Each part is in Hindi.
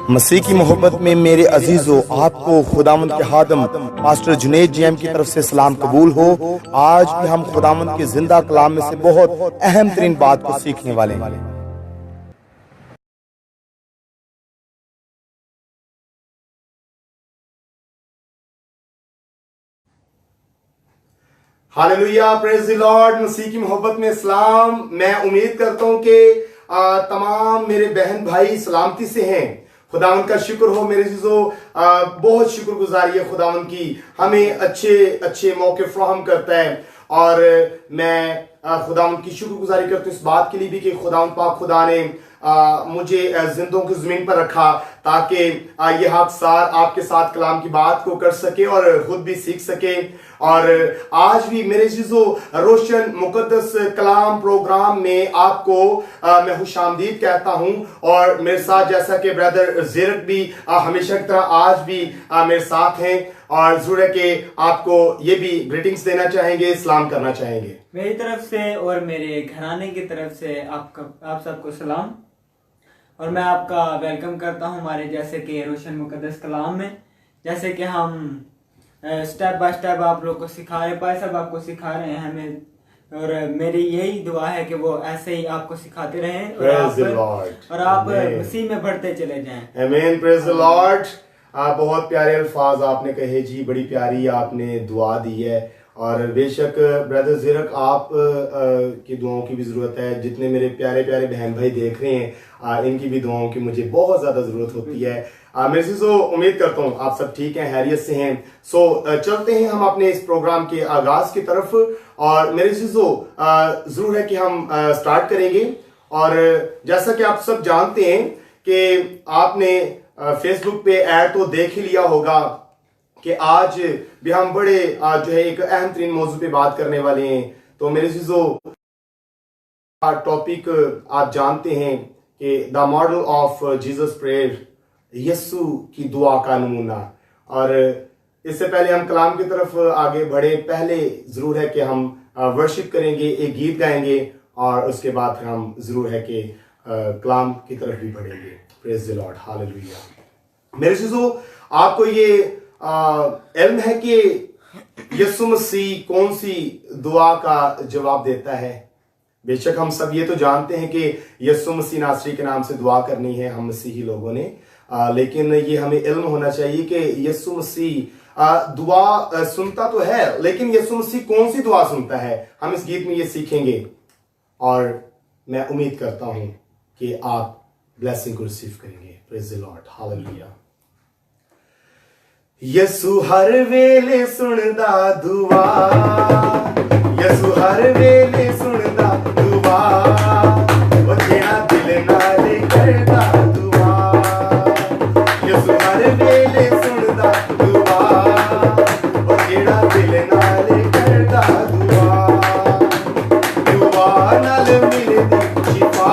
मसीह की मोहब्बत में मेरे अजीजों, आपको खुदावंद के हादम पास्टर जुनैद जीएम की तरफ से सलाम कबूल हो। आज भी हम खुदावंद के जिंदा कलाम में से बहुत अहम तरीन बात को सीखने वाले हैं। Hallelujah, praise the Lord. मसीह की मोहब्बत में सलाम। मैं उम्मीद करता हूं कि तमाम मेरे बहन भाई सलामती से हैं। खुदावंद का शुक्र हो मेरे चीजों, बहुत शुक्रगुजारी है खुदावंद की, हमें अच्छे अच्छे मौके फराहम करता है। और मैं खुदावंद की शुक्रगुजारी करता हूँ इस बात के लिए भी कि खुदावंद पाक खुदा ने मुझे जिंदों की जमीन पर रखा ताकि ये हकसार आपके साथ कलाम की बात को कर सके और खुद भी सीख सके। और आज भी मेरे चीजों रोशन मुकद्दस कलाम प्रोग्राम में आपको मैं खुशामदीद कहता हूं। और मेरे साथ जैसा कि ब्रदर ज़ीरक भी हमेशा की तरह आज भी मेरे साथ हैं और जरूर है कि आपको ये भी ग्रीटिंग्स देना चाहेंगे, सलाम करना चाहेंगे मेरी तरफ से और मेरे घराने की तरफ से आप सबको सलाम। और मैं आपका वेलकम करता हूं हमारे जैसे कि रोशन मुकद्दस कलाम में। जैसे कि हम स्टेप बाय स्टेप आप लोग को सिखा रहे, भाई साहब आपको सिखा रहे हैं हमें, और मेरी यही दुआ है कि वो ऐसे ही आपको सिखाते रहें और आप मसीह में बढ़ते चले जाएं। आमीन, प्रेज द लॉर्ड। बहुत प्यारे अल्फाज आपने कहे जी, बड़ी प्यारी आपने दुआ दी है। और बेशक ब्रदर ज़ीरक आप की दुआओं की भी ज़रूरत है। जितने मेरे प्यारे प्यारे बहन भाई देख रहे हैं, इनकी भी दुआओं की मुझे बहुत ज़्यादा ज़रूरत होती है। मेरे से उम्मीद करता हूँ आप सब ठीक हैं, हैरियत से हैं। चलते हैं हम अपने इस प्रोग्राम के आगाज़ की तरफ। और मेरे से ज़रूर है कि हम स्टार्ट करेंगे। और जैसा कि आप सब जानते हैं कि आपने फेसबुक पे ऐड तो देख ही लिया होगा कि आज भी हम बड़े जो है एक अहम तरीन मौजू पे बात करने वाले हैं। तो मेरे चीजों टॉपिक आप जानते हैं कि the model of Jesus prayer, यीशु की दुआ का नमूना। और इससे पहले हम कलाम की तरफ आगे बढ़े, पहले जरूर है कि हम वर्शिप करेंगे, एक गीत गाएंगे और उसके बाद हम जरूर है कि कलाम की तरफ भी बढ़ेंगे। Praise the Lord, hallelujah. मेरे चीजों आपको ये इल्म है कि यीशु मसीह कौन सी दुआ का जवाब देता है। बेशक हम सब ये तो जानते हैं कि यीशु मसीह नासरी के नाम से दुआ करनी है हम मसीही लोगों ने, लेकिन ये हमें इल्म होना चाहिए कि यीशु मसीह दुआ सुनता तो है, लेकिन यीशु मसीह कौन सी दुआ सुनता है, हम इस गीत में ये सीखेंगे। और मैं उम्मीद करता हूं कि आप ब्लेसिंग को रिसीव करेंगे। Praise the Lord, hallelujah. यसु हर वेले सुनदा दुआ, यसु हर वेले सुनदा दुआ, ओ जेड़ा दिल नाल करदा दुआ। यसु हर वेले सुनदा दुआ, ओ जेड़ा दिल नाल करदा दुआ। दुआ नाल मिलदी शिफा,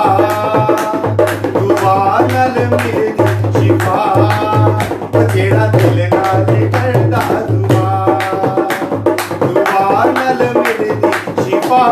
दुआ नाल मिलदी शिफा, ओ जेड़ा दिल नाल करदा दुआ, दुआ नाल मिलदी शिफा।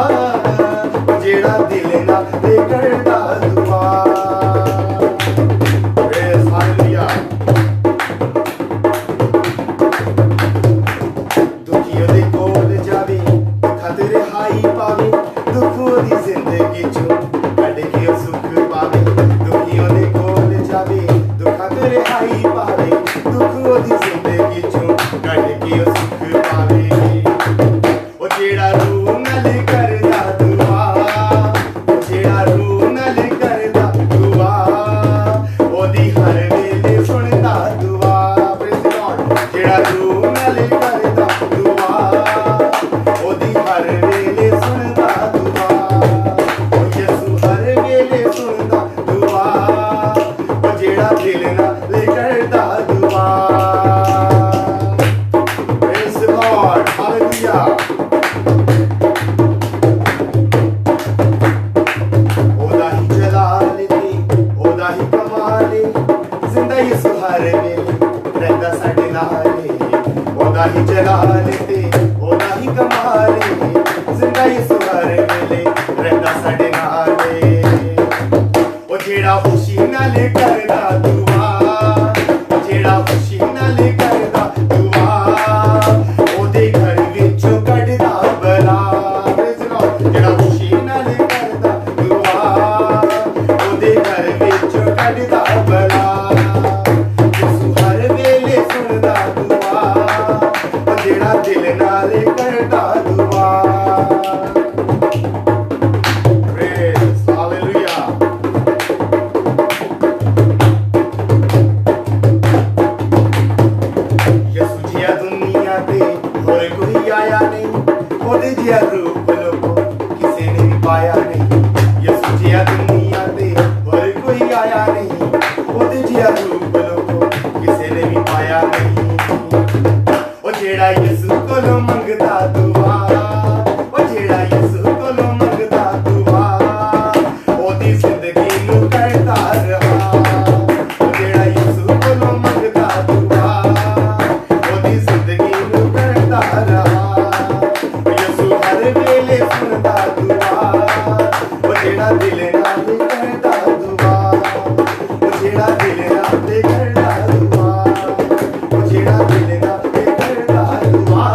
जिया रूप लोगों किसी ने भी पाया नहीं, यसु जिया दुनिया ते और कोई आया नहीं, ओदे जिया रूप लोगों किसी ने भी पाया नहीं। ओ जेड़ा यसु कोलों मंगदा दुआ, ओ जेड़ा यसु कोलों मंगदा दुआ, ओदी जिंदगी नू करदा रहा। ओ जेड़ा यसु कोलों मंगदा दुआ, ओदी जिंदगी नू करदा रहा। यसु हर वेले सुनदा दुआ, ओ जेड़ा दिल नाल करदा दुआ, ओ जेड़ा दिल नाल करदा दुआ, ओ जेड़ा दिल नाल करदा दुआ।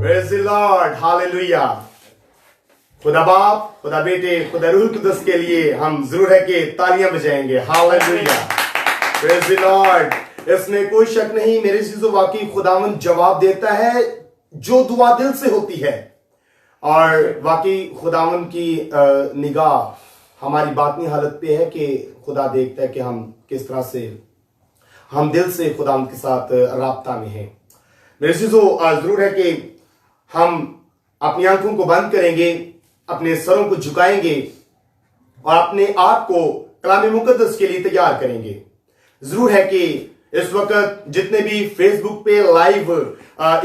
Praise the Lord, hallelujah। खुदा बाप, खुदा बेटे, खुदा रूह कुदस के लिए हम जरूर है कि तालियां बजाएंगे। Hallelujah, praise the Lord. इसमें कोई शक नहीं मेरे चीजों, वाकई खुदावंद जवाब देता है जो दुआ दिल से होती है, और वाकई खुदावंद की निगाह हमारी बातनी हालत पे है कि खुदा देखता है कि हम किस तरह से हम दिल से खुदावंद के साथ राब्ता में हैं। मेरे चीजों जरूर है कि हम अपनी आंखों को बंद करेंगे, अपने सरों को झुकाएंगे और अपने आप को कलाम मुकद्दस के लिए तैयार करेंगे। जरूर है कि इस वक्त जितने भी फेसबुक पे लाइव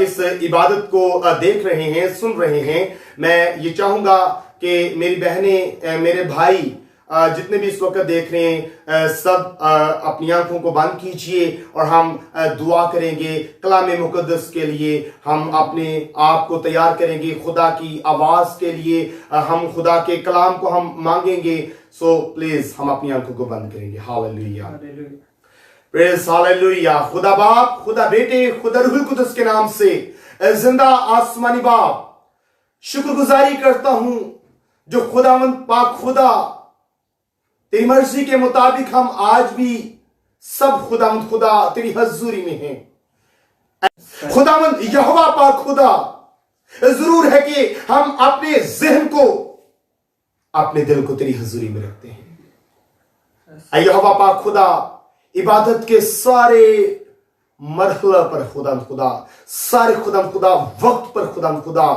इस इबादत को देख रहे हैं, सुन रहे हैं, मैं ये चाहूंगा कि मेरी बहनें, मेरे भाई जितने भी इस वक्त देख रहे हैं, सब अपनी आंखों को बंद कीजिए और हम दुआ करेंगे कलाम मुकद्दस के लिए। हम अपने आप को तैयार करेंगे खुदा की आवाज के लिए, हम खुदा के कलाम को हम मांगेंगे। सो प्लीज हम अपनी आंखों को बंद करेंगे। Hallelujah, praise hallelujah. खुदा बाप, खुदा बेटे, खुदा रूह कुदस के नाम से जिंदा आसमानी बाप, शुक्रगुजारी करता हूं जो खुदावंद पाक खुदा तेरी मर्जी के मुताबिक हम आज भी सब खुदावंद खुदा तेरी हजूरी में हैं। खुदावंद यहोवा पाक खुदा, जरूर है कि हम अपने जहन को, अपने दिल को तेरी हजूरी में रखते हैं। यहोवा पाक खुदा, इबादत के सारे मरहला पर खुदावंद खुदा, सारे खुदावंद खुदा वक्त पर खुदावंद खुदा,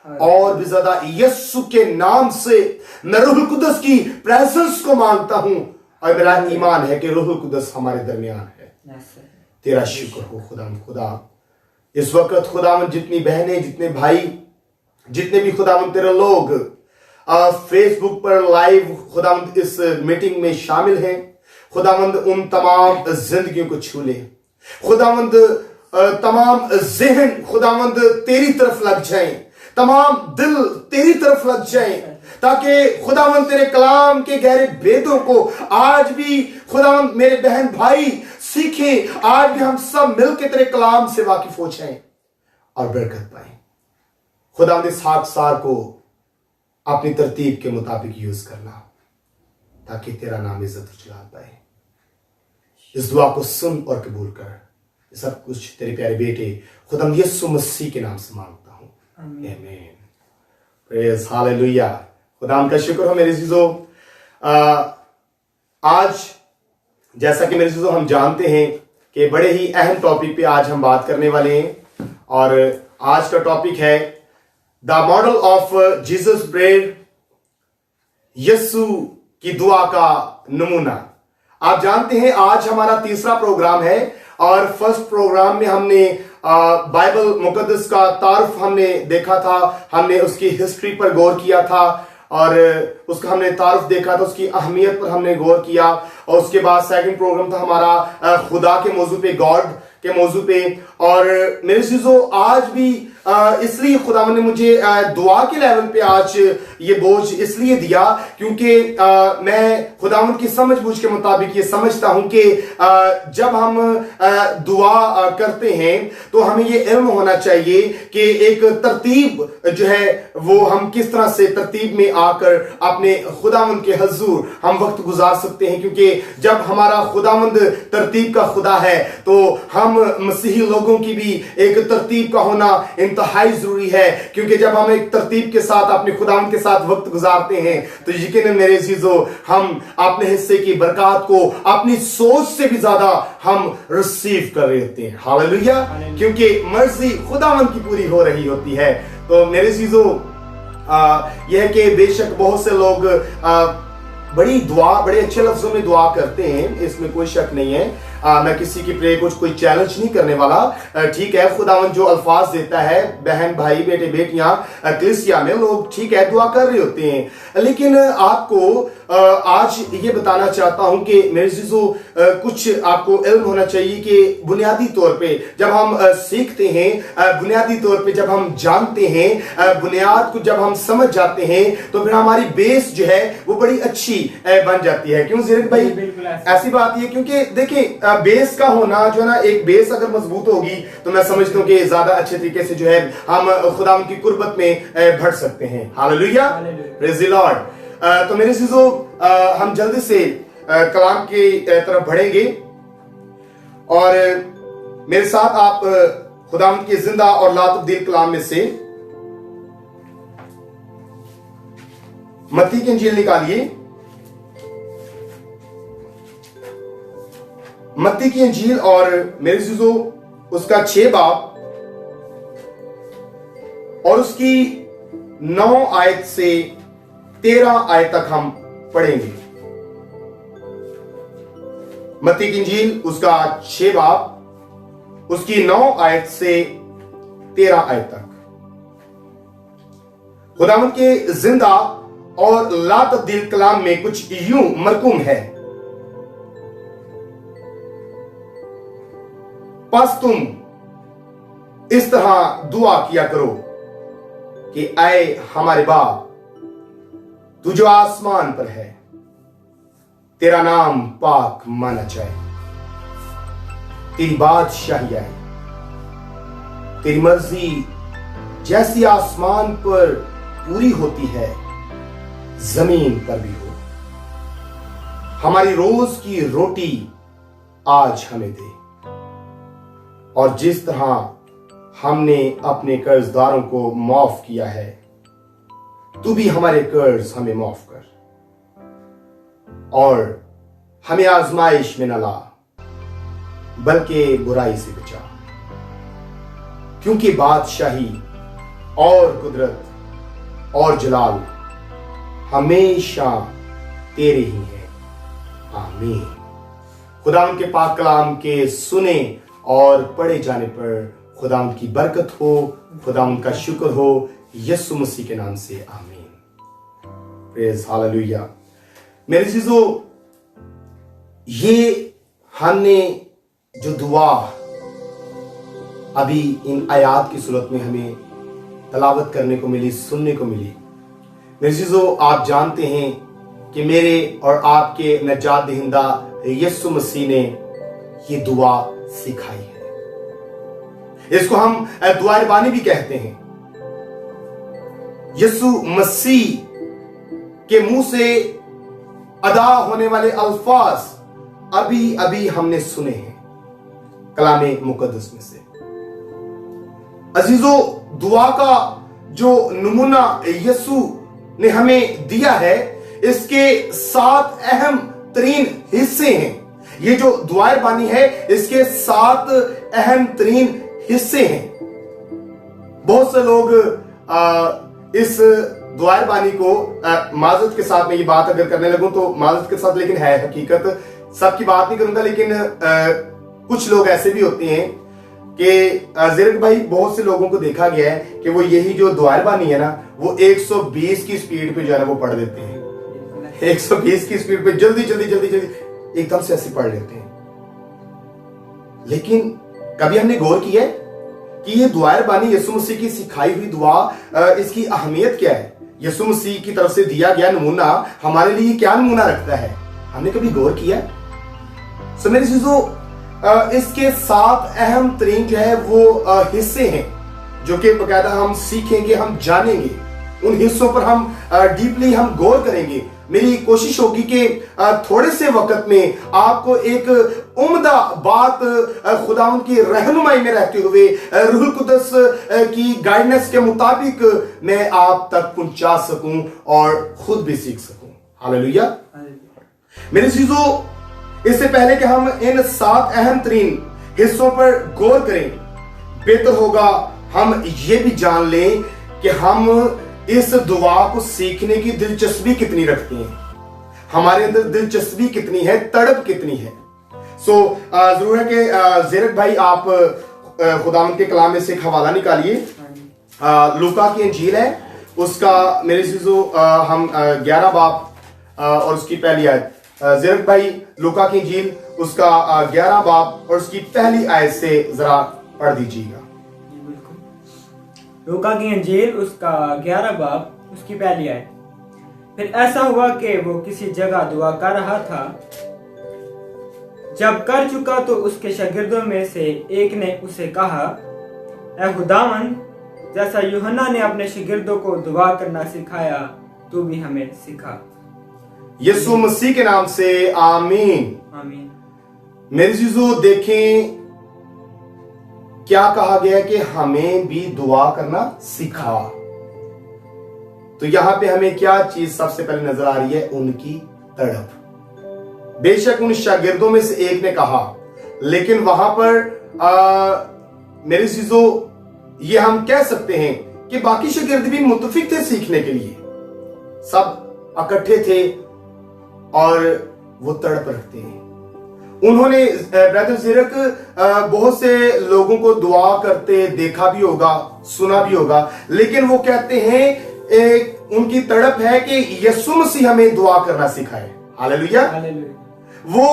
और भी ज्यादा यीशु के नाम से मैं रूह कुदस की प्रेजेंस को मांगता हूं, और मेरा ईमान है कि रूह कुदस हमारे दरमियान है। तेरा शुक्र हो खुदावंद खुदा। इस वक्त खुदावंद जितनी बहनें, जितने भाई, जितने भी खुदावंद तेरे लोग फेसबुक पर लाइव खुदावंद इस मीटिंग में शामिल हैं, खुदावंद उन तमाम जिंदगियों को छू ले। खुदावंद तमाम जहन खुदावंद तेरी तरफ लग जाएं, तमाम दिल तेरी तरफ लग जाएं, ताकि खुदावंद तेरे कलाम के गहरे भेदों को आज भी खुदावंद मेरे बहन भाई सीखें। आज भी हम सब मिलकर तेरे कलाम से वाकिफ हो जाएं और बरकत पाएं। खुदावंद इस खाकसार को अपनी तरतीब के मुताबिक यूज करना, ताकि तेरा नाम इज्जत उछला पाए। इस दुआ को सुन और कबूल कर। सब कुछ तेरे प्यारे बेटे खुदावंद यीशु मसीह के नाम से मांगता हूं, आमीन। Praise hallelujah. खुदावंद का शुक्र हो मेरे चीजों। आज जैसा कि मेरे चीजों हम जानते हैं कि बड़े ही अहम टॉपिक पे आज हम बात करने वाले हैं, और आज का टॉपिक है the model of Jesus prayer, यीशु की दुआ का नमूना। आप जानते हैं आज हमारा तीसरा प्रोग्राम है, और फर्स्ट प्रोग्राम में हमने बाइबल मुकद्दस का तारुफ हमने देखा था, हमने उसकी हिस्ट्री पर गौर किया था, और उसका हमने तारुफ देखा था, उसकी अहमियत पर हमने गौर किया। और उसके बाद सेकंड प्रोग्राम था हमारा खुदा के मौजू पे, गॉड के मौजू पे। और मेरे चीजों आज भी इसलिए खुदावंद ने मुझे दुआ के लेवल पे आज ये बोझ इसलिए दिया क्योंकि मैं खुदावंद की समझ बूझ के मुताबिक ये समझता हूं कि जब हम दुआ करते हैं तो हमें ये इल्म होना चाहिए कि एक तरतीब जो है वो हम किस तरह से तरतीब में आकर अपने खुदावंद के हजूर हम वक्त गुजार सकते हैं। क्योंकि जब हमारा खुदावंद तरतीब का खुदा है तो हम मसीही लोगों की भी एक तरतीब का होना इंतहाई जरूरी है, क्योंकि जब हम एक तरतीब के साथ अपने खुदावंद के साथ वक्त गुजारते हैं तो यकीनन मेरे अजीजों हम अपने हिस्से की बरकत को अपनी सोच से भी ज्यादा हम रिसीव कर रहे होते हैं। हालेलुया, क्योंकि मर्जी खुदावंद की पूरी हो रही होती है। तो मेरे अजीजों यह कि बेशक बहुत से लोग बड़ी दुआ, बड़े अच्छे लफ्जों में दुआ करते हैं, इसमें कोई शक नहीं है। मैं किसी की प्रे को कोई चैलेंज नहीं करने वाला। ठीक है, खुदावंद जो अल्फाज देता है, बहन भाई बेटे बेटियां कलीसिया में लोग ठीक है दुआ कर रहे होते हैं, लेकिन आपको आज ये बताना चाहता हूं कि मेरे अजीजों कुछ आपको इल्म होना चाहिए कि बुनियादी तौर पे जब हम सीखते हैं, बुनियादी तौर पे जब हम जानते हैं, बुनियाद को जब हम समझ जाते हैं तो फिर हमारी बेस जो है वो बड़ी अच्छी बन जाती है। क्यों ज़ीरक भाई? ऐसी बात है क्योंकि देखिए बेस का होना जो है ना, एक बेस अगर मजबूत होगी तो मैं समझता हूं कि ज्यादा अच्छे तरीके से जो है हम खुदा की कुर्बत में बढ़ सकते हैं। Hallelujah, praise the Lord. तो मेरे अजीजों हम जल्दी से कलाम की तरफ बढ़ेंगे और मेरे साथ आप खुदावंद के जिंदा और ला तब्दील कलाम में से मत्ती की इंजील निकालिए। मत्ती की इंजील और मेरे अजीजों उसका 6 बाब और उसकी 9 आयत से 13 आयत तक हम पढ़ेंगे। मत्ती की इंजील उसका 6 बाब उसकी 9 आयत से 13 आयत तक। खुदावंद के जिंदा और ला तब्दील कलाम में कुछ यूं मरकूम है, बस तुम इस तरह दुआ किया करो कि आए हमारे बाप, तू जो आसमान पर है, तेरा नाम पाक माना जाए, तेरी बादशाही आए, तेरी मर्जी जैसी आसमान पर पूरी होती है जमीन पर भी हो। हमारी रोज की रोटी आज हमें दे, और जिस तरह हमने अपने कर्जदारों को माफ किया है, तू भी हमारे कर्ज हमें माफ कर, और हमें आजमाइश में न ला बल्कि बुराई से बचा, क्योंकि बादशाही और कुदरत और जलाल हमेशा तेरे ही हैं। आमीन। खुदावंद के पाक कलाम के सुने और पढ़े जाने पर खुदावंद की बरकत हो, खुदावंद का शुक्र हो, यीशु मसीह के नाम से आमीन। Praise hallelujah. मेरे अजीजों, ये हमने जो दुआ अभी इन आयात की सूरत में हमें तलावत करने को मिली, सुनने को मिली, मेरे अजीजों आप जानते हैं कि मेरे और आपके नजात दहिंदा यीशु मसीह ने ये दुआ सिखाई है। इसको हम दुआए बानी भी कहते हैं। यीशु मसीह के मुंह से अदा होने वाले अल्फाज अभी अभी हमने सुने हैं कलामे मुकद्दस में से। अजीजों, दुआ का जो नमूना यीशु ने हमें दिया है, इसके 7 अहम तरीन हिस्से हैं। ये जो दुआए बानी है, इसके 7 अहम तरीन हिस्से हैं। बहुत से लोग इस दुआए बानी को माजरत के साथ में ये बात अगर करने लगूं तो माजरत के साथ, लेकिन है हकीकत, सबकी बात नहीं करूंगा, लेकिन कुछ लोग ऐसे भी होते हैं कि ज़ीरक भाई, बहुत से लोगों को देखा गया है कि वो यही जो दुआए बानी है ना, वो 120 की स्पीड पे जो है ना वो पढ़ देते हैं। 120 की स्पीड पे जल्दी जल्दी जल्दी जल्दी एकदम से ऐसे पढ़ लेते हैं। लेकिन कभी हमने गौर किया है कि ये दुआए बानी यीशु मसीह की सिखाई हुई दुआ, इसकी अहमियत क्या है? यीशु मसीह की तरफ से दिया गया नमूना हमारे लिए क्या नमूना रखता है? हमने कभी गौर किया? सो मेरे चीजों, इसके 7 अहम तरीन जो है वो हिस्से हैं जो कि बकायदा हम सीखेंगे, हम जानेंगे, उन हिस्सों पर हम डीपली हम गौर करेंगे। मेरी कोशिश होगी कि थोड़े से वक्त में आपको एक उम्दा बात खुदावंद की रहनुमाई में रहते हुए रूहुल कुदस की गाइडेंस के मुताबिक मैं आप तक पहुंचा सकूं और खुद भी सीख सकूं। हालेलुया। मेरे चीजों, इससे पहले कि हम इन 7 अहम तरीन हिस्सों पर गौर करें, बेहतर होगा हम ये भी जान लें कि हम इस दुआ को सीखने की दिलचस्पी कितनी रखते हैं, हमारे अंदर दिलचस्पी कितनी है, तड़प कितनी है। जरूर है कि ज़ेरक भाई आप खुदावंद के कलाम में से एक हवाला निकालिए। लूका की इंजील है, उसका मेरे चीजों हम 11 बाब और उसकी पहली आयत। ज़ेरक भाई लूका की इंजील उसका 11 बाब और उसकी पहली आयत से जरा पढ़ दीजिएगा। लूका की इंजील उसका 11 बाब उसकी पहली आयत। फिर ऐसा हुआ कि वो किसी जगह दुआ कर रहा था। जब कर चुका तो उसके शागिर्दों में से एक ने उसे कहा, ऐ खुदावंद, जैसा यूहन्ना ने अपने शागिर्दों को दुआ करना सिखाया, तू भी हमें सिखा। यीशु मसीह के नाम से आमीन। आमीन। मेरे चीजों, देखें क्या कहा गया कि हमें भी दुआ करना सिखा। तो यहां पे हमें क्या चीज सबसे पहले नजर आ रही है? उनकी तड़प। बेशक उन शागिर्दों में से एक ने कहा, लेकिन वहां पर मेरी चीजों ये हम कह सकते हैं कि बाकी शागिर्द भी मुतफिक थे सीखने के लिए, सब इकट्ठे थे और वो तड़प रखते हैं। उन्होंने ब्रदर ज़ेरक बहुत से लोगों को दुआ करते देखा भी होगा, सुना भी होगा, लेकिन वो कहते हैं उनकी तड़प है कि यीशु मसीह हमें दुआ करना सिखाए। हालेलुया। वो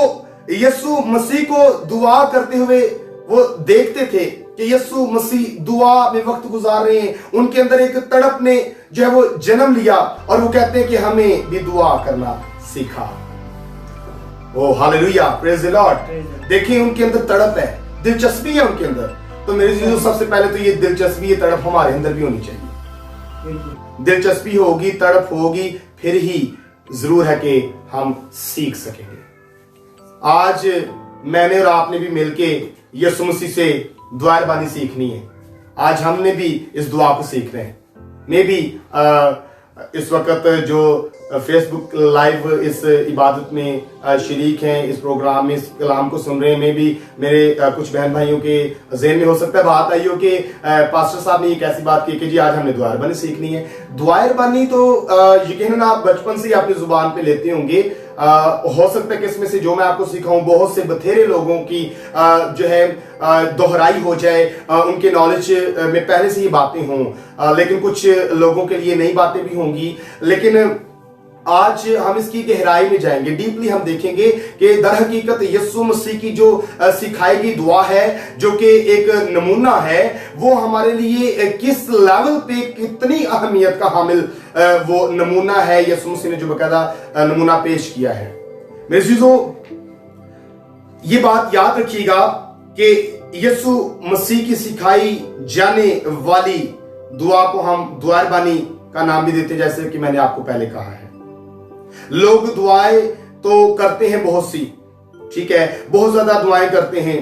यीशु मसीह को दुआ करते हुए वो देखते थे कि यीशु मसीह दुआ में वक्त गुजार रहे हैं। उनके अंदर एक तड़प ने जो है वो जन्म लिया और वो कहते हैं कि हमें भी दुआ करना सीखा। ओ हालेलुया, प्रेज द लॉर्ड। देखिए उनके अंदर तड़प है, दिलचस्पी है उनके अंदर। तो मेरे जीजू सबसे पहले तो ये दिलचस्पी, ये तड़प हमारे अंदर भी होनी चाहिए। दिलचस्पी होगी, तड़प होगी, फिर ही जरूर है कि हम सीख सकेंगे। आज मैंने और आपने भी मिलके यीशु मसीह से दुआ रबानी सीखनी है। आज हमने भी इस दुआ को सीख रहे हैं। मैं भी इस वक्त जो फेसबुक लाइव इस इबादत में शरीक हैं, इस प्रोग्राम में इस कलाम को सुन रहे हैं, मैं भी मेरे कुछ बहन भाइयों के ज़हन में हो सकता है बात आई हो कि पास्टर साहब ने एक ऐसी बात की कि जी आज हमने दुआ रबानी सीखनी है। दुआ रबानी तो यकीनन आप बचपन से ही अपनी जुबान पे लेते होंगे। हो सकता है कि इसमें से जो मैं आपको सिखाऊं बहुत से बथेरे लोगों की जो है दोहराई हो जाए, उनके नॉलेज में पहले से ही बातें हों, लेकिन कुछ लोगों के लिए नई बातें भी होंगी। लेकिन आज हम इसकी गहराई में जाएंगे, डीपली हम देखेंगे कि दर हकीकत यीशु मसीह की जो सिखाई गई दुआ है, जो कि एक नमूना है, वो हमारे लिए किस लेवल पे कितनी अहमियत का हामिल वो नमूना है। यीशु मसीह ने जो बकायदा नमूना पेश किया है। मेरे चीजों, ये बात याद रखिएगा कि यीशु मसीह की सिखाई जाने वाली दुआ को हम दुआ रबानी का नाम भी देते, जैसे कि मैंने आपको पहले कहा है। लोग दुआएं तो करते हैं बहुत सी, ठीक है, बहुत ज्यादा दुआएं करते हैं।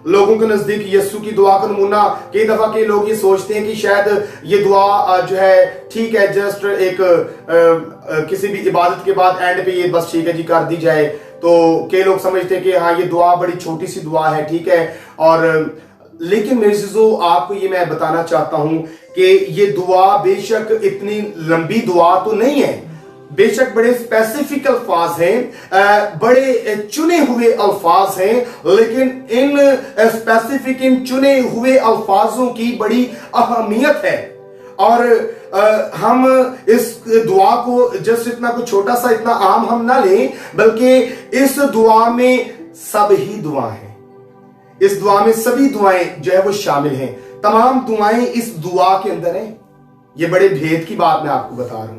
लोगों के नजदीक यीशु की दुआ का नमूना, कई दफा के लोग ये सोचते हैं कि शायद ये दुआ जो है ठीक है, जस्ट एक किसी भी इबादत के बाद एंड पे ये बस ठीक है जी कर दी जाए। तो कई लोग समझते हैं कि हाँ ये दुआ बड़ी छोटी सी दुआ है, ठीक है। और लेकिन मेरे चीजों, आपको ये मैं बताना चाहता हूं कि ये दुआ बेशक इतनी लंबी दुआ तो नहीं है, बेशक बड़े स्पेसिफिक अल्फाज हैं, बड़े चुने हुए अल्फाज हैं, लेकिन इन स्पेसिफिक, इन चुने हुए अल्फाजों की बड़ी अहमियत है। और हम इस दुआ को जस्ट इतना कुछ छोटा सा, इतना आम हम ना लें, बल्कि इस दुआ में सब ही दुआ हैं। इस दुआ में सभी दुआएं जो है वो शामिल हैं। तमाम दुआएं इस दुआ के अंदर हैं। ये बड़े भेद की बात मैं आपको बता रहा हूं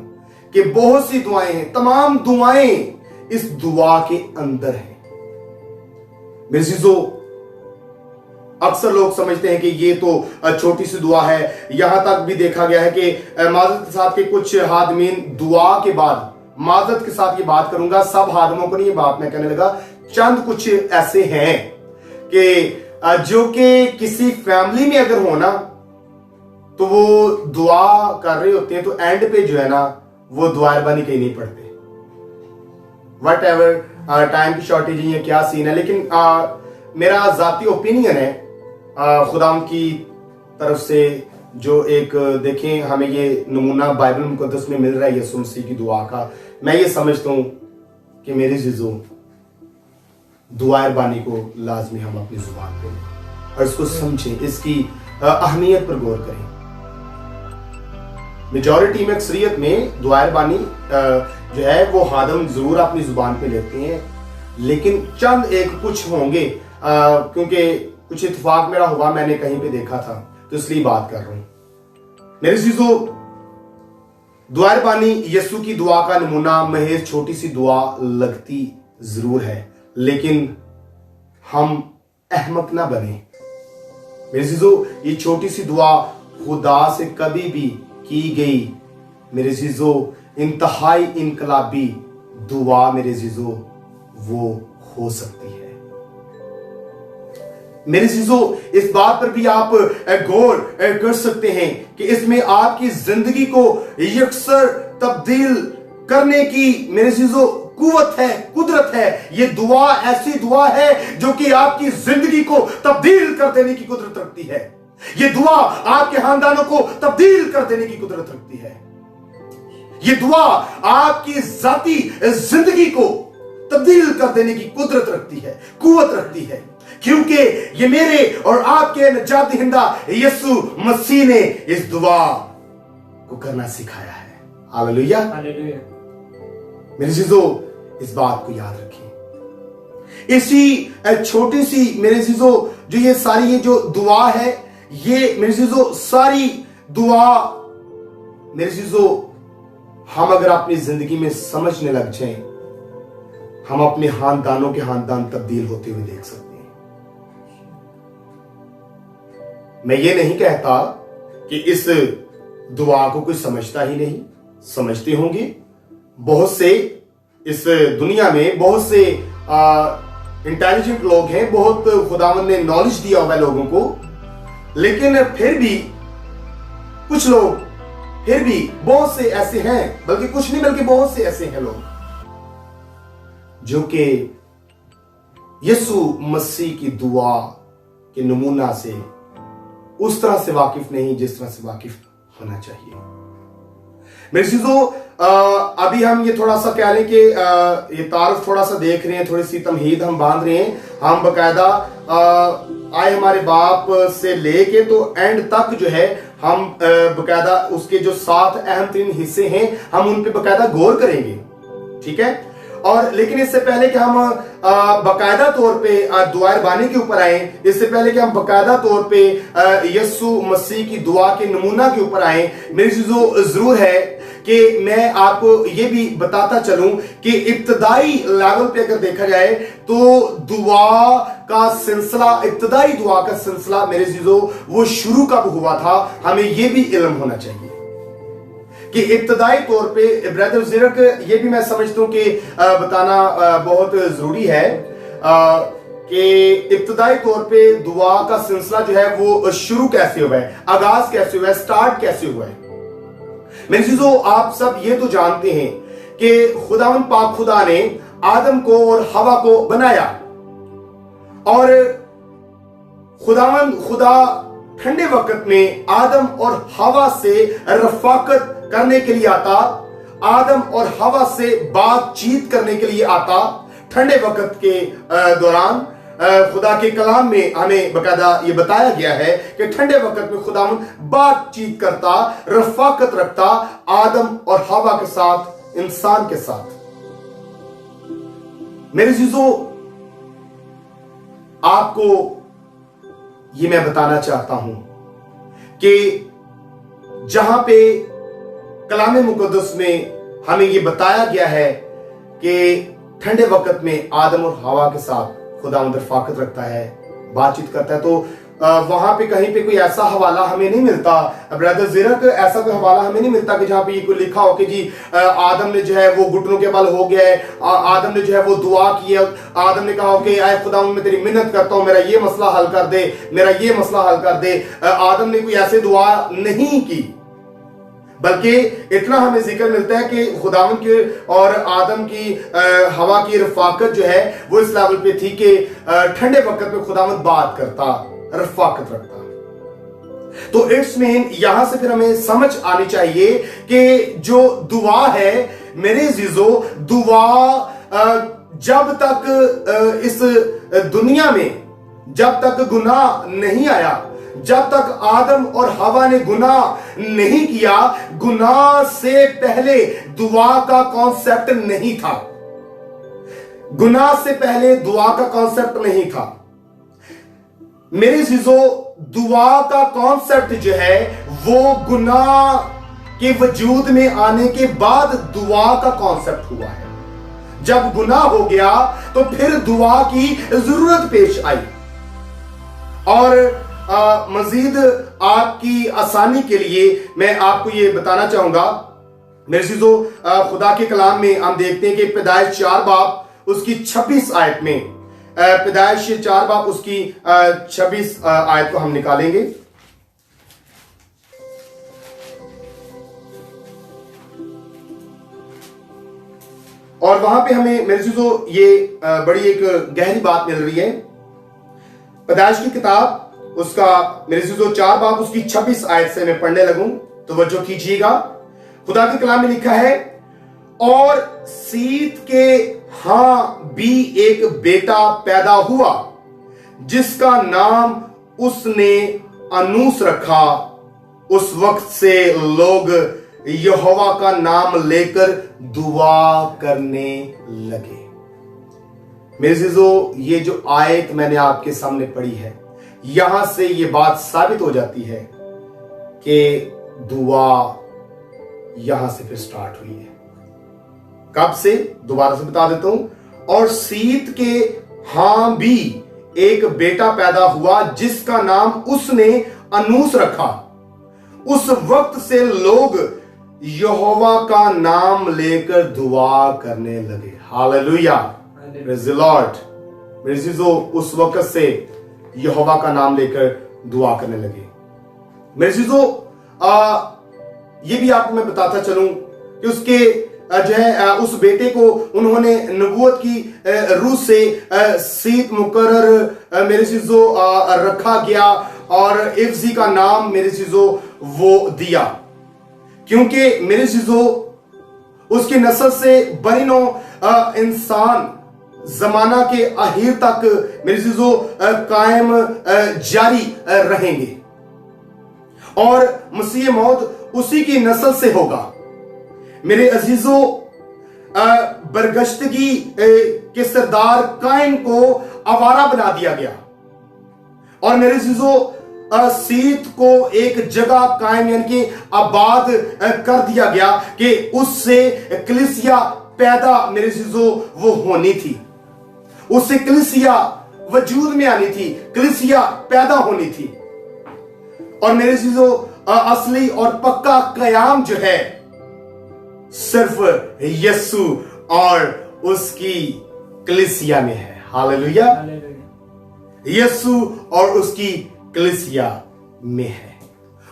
कि बहुत सी दुआएं हैं, तमाम दुआएं इस दुआ के अंदर हैं। मेरे चीजों, अक्सर लोग समझते हैं कि ये तो छोटी सी दुआ है। यहां तक भी देखा गया है कि माज़रत साहब के कुछ हादमीन दुआ के बाद, माजरत के साथ ये बात करूंगा, सब आदमों को नहीं ये बात मैं कहने लगा। चंद कुछ ऐसे हैं कि जो कि किसी फैमिली में अगर हो ना तो वो दुआ कर रहे होते हैं तो एंड पे जो है ना वो दुआ रबानी कहीं नहीं पढ़ते। वट एवर टाइम की शॉर्टेज है या क्या सीन है, लेकिन मेरा जाती ओपिनियन है खुदा की तरफ से जो एक देखें हमें ये नमूना बाइबल मुकद्दस में मिल रहा है यीशु मसीह की दुआ का। मैं ये समझता हूं कि मेरे जीजों दुआ रबानी को लाजमी हम अपनी जुबान पे लें और इसको समझें, इसकी अहमियत पर गौर करें। मेजॉरिटी में अक्सरियत में दुआ रबानी जो है वो हादम जरूर अपनी जुबान पे लेते हैं, लेकिन चंद एक कुछ होंगे क्योंकि कुछ इत्तेफाक मेरा हुआ, मैंने कहीं पे देखा था तो इसलिए बात कर रहा हूं। मेरे चीजों दुआ रबानी यीशु की दुआ का नमूना महज छोटी सी दुआ लगती जरूर है, लेकिन हम अहमक ना बने। मेरे चीजों ये छोटी सी दुआ खुदा से कभी भी की गई मेरे चीजों इंतहाई इनकलाबी दुआ मेरे चीजों वो हो सकती है। मेरे चीजों इस बात पर भी आप गौर कर सकते हैं कि इसमें आपकी जिंदगी को यकसर तब्दील करने की मेरे चीजों कुव्वत है, कुदरत है। ये दुआ ऐसी दुआ है जो कि आपकी जिंदगी को तब्दील कर देने की कुदरत रखती है। ये दुआ आपके खानदानों को तब्दील कर देने की कुदरत रखती है। ये दुआ आपकी जाती जिंदगी को तब्दील कर देने की कुदरत रखती है, कुव्वत रखती है, क्योंकि ये मेरे और आपके नजात दहिंदा यीशु मसीह ने इस दुआ को करना सिखाया है। Hallelujah, hallelujah. मेरे चीजों इस बात को याद रखें। इसी छोटी सी मेरे चीजों जो ये सारी ये जो दुआ है, ये मेरे चीजों सारी दुआ मेरे चीजों हम अगर अपनी जिंदगी में समझने लग जाएं, हम अपने खानदानों के खानदान तब्दील होते हुए देख सकते हैं। मैं ये नहीं कहता कि इस दुआ को कोई समझता ही नहीं, समझते होंगे। बहुत से इस दुनिया में बहुत से इंटेलिजेंट लोग हैं, बहुत खुदावंद ने नॉलेज दिया हुआ है लोगों को, लेकिन फिर भी कुछ लोग फिर भी बहुत से ऐसे हैं, बल्कि कुछ नहीं बल्कि बहुत से ऐसे हैं लोग जो कि यीशु मसीह की दुआ के नमूना से उस तरह से वाकिफ नहीं जिस तरह से वाकिफ होना चाहिए। मेरे चीजों अभी हम ये थोड़ा सा कह लें कि ये तारुफ थोड़ा सा देख रहे हैं, थोड़ी सी तमहीद हम बांध रहे हैं। हम बकायदा आए हमारे बाप से लेके तो एंड तक जो है हम बकायदा उसके जो 7 अहम तरीन हिस्से हैं हम उन पे बकायदा गौर करेंगे, ठीक है। और लेकिन इससे पहले कि हम बकायदा तौर पे दुआ रबानी के ऊपर आए, इससे पहले कि हम बकायदा तौर पे यीशु मसीह की दुआ के नमूना के ऊपर आए, मेरी चीजों जरूर है कि मैं आपको ये भी बताता चलूं कि इब्तदाई लेवल पे अगर देखा जाए तो दुआ का सिलसिला, इब्तदाई दुआ का सिलसिला मेरे चीजों वो शुरू कब हुआ था, हमें ये भी इल्म होना चाहिए कि इब्तदाई तौर पे ब्रदर जिरक, ये भी मैं समझता हूं कि बताना बहुत जरूरी है कि इब्तदाई तौर पे दुआ का सिलसिला जो है वो शुरू कैसे हुआ है, आगाज कैसे हुआ है, स्टार्ट कैसे हुआ है। मेरे चीजों आप सब ये तो जानते हैं कि खुदावंद पाक खुदा ने आदम को और हवा को बनाया और खुदा ठंडे वक्त में आदम और हवा से रफाकत करने के लिए आता, आदम और हवा से बातचीत करने के लिए आता। ठंडे वक्त के दौरान खुदा के कलाम में हमें बकायदा ये बताया गया है कि ठंडे वक्त में खुदा बातचीत करता, रफाकत रखता आदम और हवा के साथ, इंसान के साथ। मेरे चीजों आपको ये मैं बताना चाहता हूं कि जहां पे कलाम मुकद्दस में हमें ये बताया गया है कि ठंडे वक्त में आदम और हवा के साथ खुदा रफाकत रखता है, बातचीत करता है, तो वहां पे कहीं पे कोई ऐसा हवाला हमें नहीं मिलता, ब्रदर जिरक, ऐसा कोई हवाला हमें नहीं मिलता कि जहां पे ये कोई लिखा हो कि जी आदम ने जो है वो घुटनों के बल हो गया है, आदम ने जो है वो दुआ की है, आदम ने कहा हो कि आए खुदा मैं तेरी मिन्नत करता हूं, मेरा ये मसला हल कर दे, मेरा ये मसला हल कर दे। आदम ने कोई ऐसे दुआ नहीं की, बल्कि इतना हमें जिक्र मिलता है कि खुदावंद की और आदम की हवा की रफाकत जो है वो इस लेवल पे थी कि ठंडे वक्त पे खुदावंद बात करता, रफाकत रखता। तो इट्स मीन यहां से फिर हमें समझ आनी चाहिए कि जो दुआ है मेरे अजीजों, दुआ जब तक इस दुनिया में जब तक गुनाह नहीं आया, जब तक आदम और हवा ने गुनाह नहीं किया, गुनाह से पहले दुआ का कॉन्सेप्ट नहीं था। गुनाह से पहले दुआ का कॉन्सेप्ट नहीं था मेरे चीजों। दुआ का कॉन्सेप्ट जो है वो गुनाह के वजूद में आने के बाद दुआ का कॉन्सेप्ट हुआ है। जब गुनाह हो गया तो फिर दुआ की जरूरत पेश आई। और मजीद आपकी आसानी के लिए मैं आपको यह बताना चाहूंगा मेरे चीजों, खुदा के कलाम में हम देखते हैं कि पैदाइश 4 बाब उसकी 26 आयत में, पैदाइश 4 बाब उसकी 26 आयत को हम निकालेंगे। और वहां पे हमें मेरे चीजों ये बड़ी एक गहरी बात मिल रही है। पैदाइश की किताब उसका मेरे चीजों 4 बाब उसकी 26 आयत से मैं पढ़ने लगूं, तो वजह कीजिएगा। खुदा के कलाम में लिखा है, और सीत के हां भी एक बेटा पैदा हुआ जिसका नाम उसने अनूस रखा। उस वक्त से लोग यहोवा का नाम लेकर दुआ करने लगे। मेरे अजीजों, ये जो आयत मैंने आपके सामने पढ़ी है, यहां से ये बात साबित हो जाती है कि दुआ यहां से फिर स्टार्ट हुई है। कब से? दोबारा से बता देता हूं। और सीत के हां भी एक बेटा पैदा हुआ जिसका नाम उसने अनूस रखा। उस वक्त से लोग यहोवा का नाम लेकर दुआ करने लगे। Hallelujah, praise the Lord. मेरे अजीजों, उस वक्त से यहोवा का नाम लेकर दुआ करने लगे। मेरे अजीजों, ये भी आपको मैं बताता चलूं कि उसके जो है उस बेटे को उन्होंने नबूवत की रूह से सीत मुकर्रर मेरे चीजों रखा गया और इफ्जी का नाम मेरे चीजों वो दिया, क्योंकि मेरे चीजों उसकी नस्ल से बनिनो इंसान जमाना के आखिर तक मेरे चीजों कायम जारी रहेंगे और मसीह मौत उसी की नस्ल से होगा। मेरे अजीजों, बरगश्तगी के सरदार काइन को आवारा बना दिया गया और मेरे अजीजों सीत को एक जगह कायम यानी कि आबाद कर दिया गया कि उससे कलीसिया पैदा मेरे अजीजों वो होनी थी, उससे कलीसिया वजूद में आनी थी, कलीसिया पैदा होनी थी। और मेरे अजीजों असली और पक्का कयाम जो है सिर्फ यीशु और उसकी कलीसिया में है। हालेलुया, यीशु और उसकी कलीसिया में है।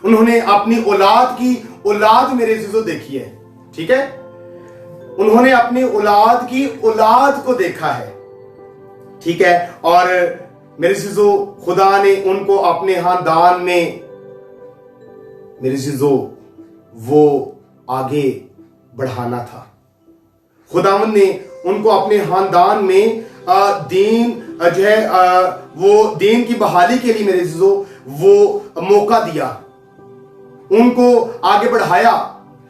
उन्होंने अपनी औलाद की औलाद मेरे अजीजों देखी है, ठीक है, उन्होंने अपनी औलाद की औलाद को देखा है, ठीक है। और मेरे अजीजों खुदा ने उनको अपने खानदान में मेरे अजीजों वो आगे बढ़ाना था। खुदावंद ने उनको अपने खानदान में दीन जो है वो दीन की बहाली के लिए मेरे अजीजों वो मौका दिया, उनको आगे बढ़ाया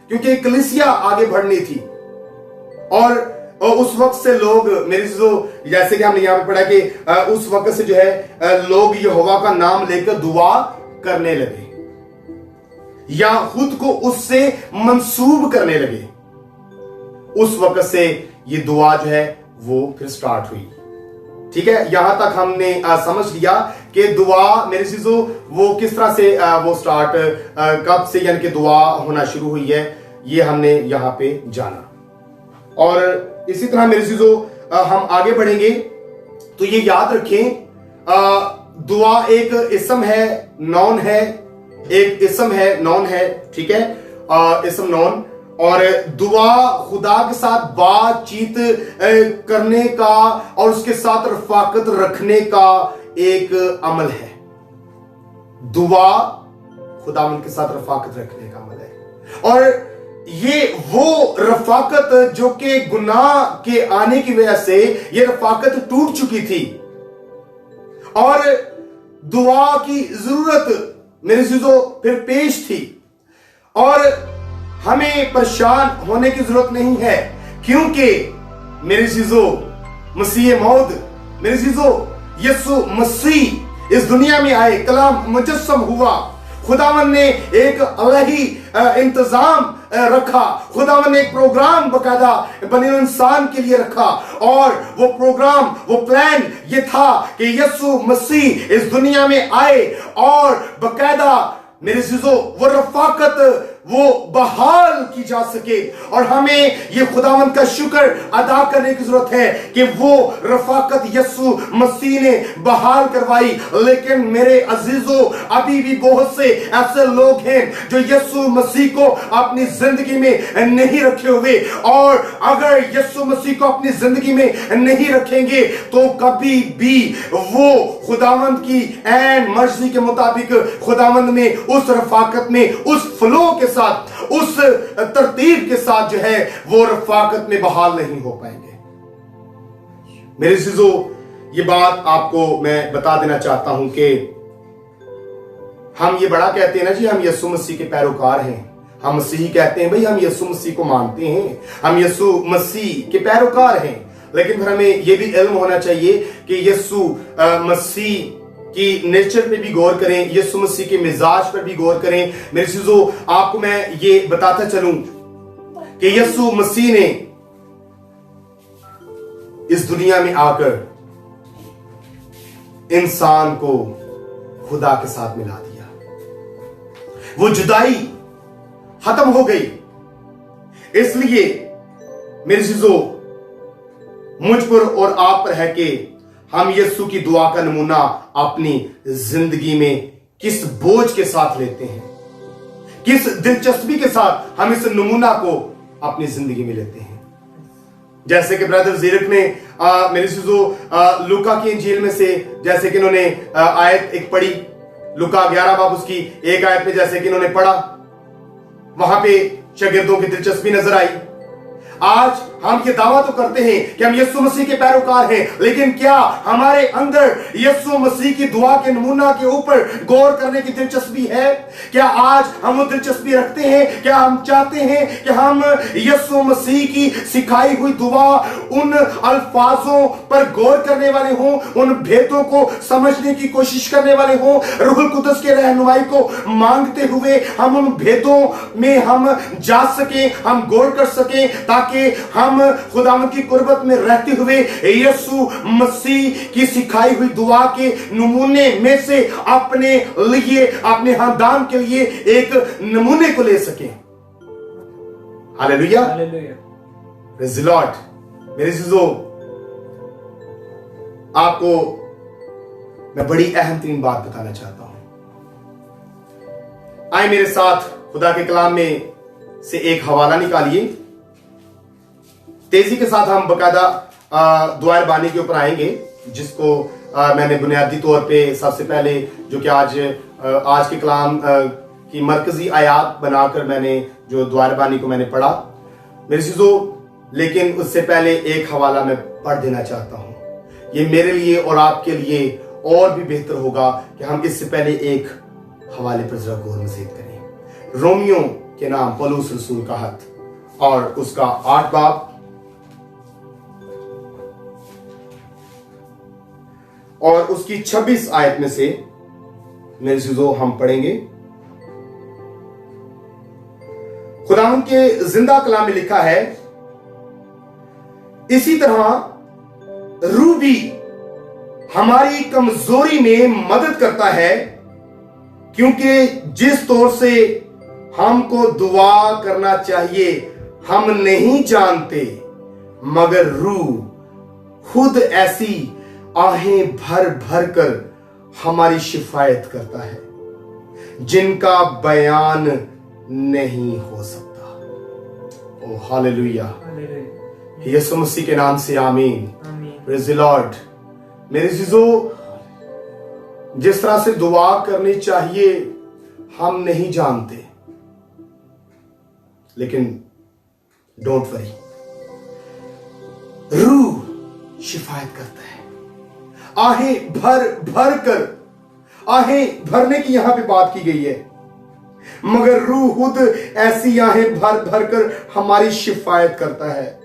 क्योंकि कलीसिया आगे बढ़नी थी। और उस वक्त से लोग मेरे अजीजों जैसे कि हमने यहां पे पढ़ा कि उस वक्त से जो है लोग यहोवा का नाम लेकर दुआ करने लगे या खुद को उससे मंसूब करने लगे। उस वक्त से ये दुआ जो है वो फिर स्टार्ट हुई, ठीक है। यहां तक हमने समझ लिया कि दुआ मेरे चीजों वो किस तरह से वो स्टार्ट कब से यानी कि दुआ होना शुरू हुई है, ये हमने यहाँ पे जाना। और इसी तरह मेरे चीजों हम आगे बढ़ेंगे तो ये याद रखें, दुआ एक इसम है, नॉन है, एक इसम है, नॉन है, ठीक है, इसम नॉन। और दुआ खुदा के साथ बातचीत करने का और उसके साथ रफाकत रखने का एक अमल है। दुआ खुदावंद के साथ रफाकत रखने का अमल है। और ये वो रफाकत जो कि गुनाह के आने की वजह से ये रफाकत टूट चुकी थी और दुआ की जरूरत मेरे चीजों फिर पेश थी। और हमें परेशान होने की जरूरत नहीं है, क्योंकि मेरे चीजों मसीह मौद, मेरे चीजों यीशु मसीह इस दुनिया में आए, कलाम मुजस्सम हुआ। खुदावन ने एक अलग ही इंतजाम रखा, खुदावन ने एक प्रोग्राम बकायदा बने इंसान के लिए रखा। और वो प्रोग्राम, वो प्लान ये था कि यीशु मसीह इस दुनिया में आए और बकायदा मेरे चीजों वो रफाकत वो बहाल की जा सके। और हमें ये खुदावंद का शुक्र अदा करने की जरूरत है कि वो रफाकत यीशु मसीह ने बहाल करवाई। लेकिन मेरे अजीजों, अभी भी बहुत से ऐसे लोग हैं जो यीशु मसीह को अपनी जिंदगी में नहीं रखे हुए, और अगर यीशु मसीह को अपनी जिंदगी में नहीं रखेंगे तो कभी भी वो खुदावंद की ऐन मर्जी के मुताबिक खुदावंद में उस रफाकत में, उस फ्लो के साथ, उस तरतीब के साथ जो है वो रफाकत में बहाल नहीं हो पाएंगे। मेरे अजीजों, ये बात आपको मैं बता देना चाहता हूं कि हम ये बड़ा कहते हैं ना जी, हम यीशु मसीह के पैरोकार हैं, हम मसीही कहते हैं, भाई हम यीशु मसीह को मानते हैं, हम यीशु मसीह के पैरोकार हैं। लेकिन फिर हमें यह भी इल्म होना चाहिए कि यीशु मसीह कि नेचर पे भी गौर करें, यीशु मसीह के मिजाज पर भी गौर करें। मेरे चीजों, आपको मैं ये बताता चलूं कि यीशु मसीह ने इस दुनिया में आकर इंसान को खुदा के साथ मिला दिया। वो जुदाई खत्म हो गई। इसलिए मेरे चीजों, मुझ पर और आप पर है कि हम यीशु की दुआ का नमूना अपनी जिंदगी में किस बोझ के साथ लेते हैं, किस दिलचस्पी के साथ हम इस नमूना को अपनी जिंदगी में लेते हैं। जैसे कि ब्रदर जीरक ने मेरे चीजों लूका की इंजील में से, जैसे कि इन्होंने आयत एक पढ़ी, लूका 11 बाब उसकी एक आयत में जैसे कि इन्होंने पढ़ा, वहां पे शागिर्दों की दिलचस्पी नजर आई। आज हम ये दावा तो करते हैं कि हम यीशु मसीह के पैरोकार हैं, लेकिन क्या हमारे अंदर यीशु मसीह की दुआ के नमूना के ऊपर गौर करने की दिलचस्पी है? क्या आज हम वो दिलचस्पी रखते हैं? क्या हम चाहते हैं कि हम यीशु मसीह की सिखाई हुई दुआ, उन अल्फाजों पर गौर करने वाले हों, उन भेदों को समझने की कोशिश करने वाले हों, रूहुल कुदस के रहनुमाई को मांगते हुए हम उन भेदों में हम जा सकें, हम गौर कर सकें, ताकि हम खुदावंद की कुर्बत में रहते हुए यीशु मसीह की सिखाई हुई दुआ के नमूने में से अपने लिए, अपने खानदान के लिए एक नमूने को ले सकें। Hallelujah, praise the Lord. मेरे अजीजों, आपको मैं बड़ी अहम तरीन बात बताना चाहता हूं। आए मेरे साथ खुदा के कलाम में से एक हवाला निकालिए। तेजी के साथ हम बकायदा दुआ बानी के ऊपर आएंगे, जिसको मैंने बुनियादी तौर पे सबसे पहले, जो कि आज के कलाम की मरकजी आयात बनाकर मैंने जो दुआ बानी को मैंने पढ़ा मेरे चीजों, लेकिन उससे पहले एक हवाला मैं पढ़ देना चाहता हूं। ये मेरे लिए और आपके लिए और भी बेहतर होगा कि हम इससे पहले एक हवाले पर जरा गौर मजीद करें। रोमियो के नाम पौलुस रसूल का खत और उसका 8 बाब और उसकी 26 आयत में से मेरे चीजों हम पढ़ेंगे। खुदावंद के जिंदा कलाम में लिखा है, इसी तरह रूह भी हमारी कमजोरी में मदद करता है, क्योंकि जिस तौर से हमको दुआ करना चाहिए हम नहीं जानते, मगर रूह खुद ऐसी आहें भर भर कर हमारी शिफायत करता है जिनका बयान नहीं हो सकता। ओ हालेलुया, यीशु मसीह के नाम से आमीन। Praise the Lord. मेरे अज़ीज़ों, जिस तरह से दुआ करनी चाहिए हम नहीं जानते, लेकिन डोंट वरी, रूह शिफायत करता है। आहें भर भर कर, आहें भरने की यहां पे बात की गई है, मगर रूह खुद ऐसी आहें भर भर कर हमारी शिफायत करता है।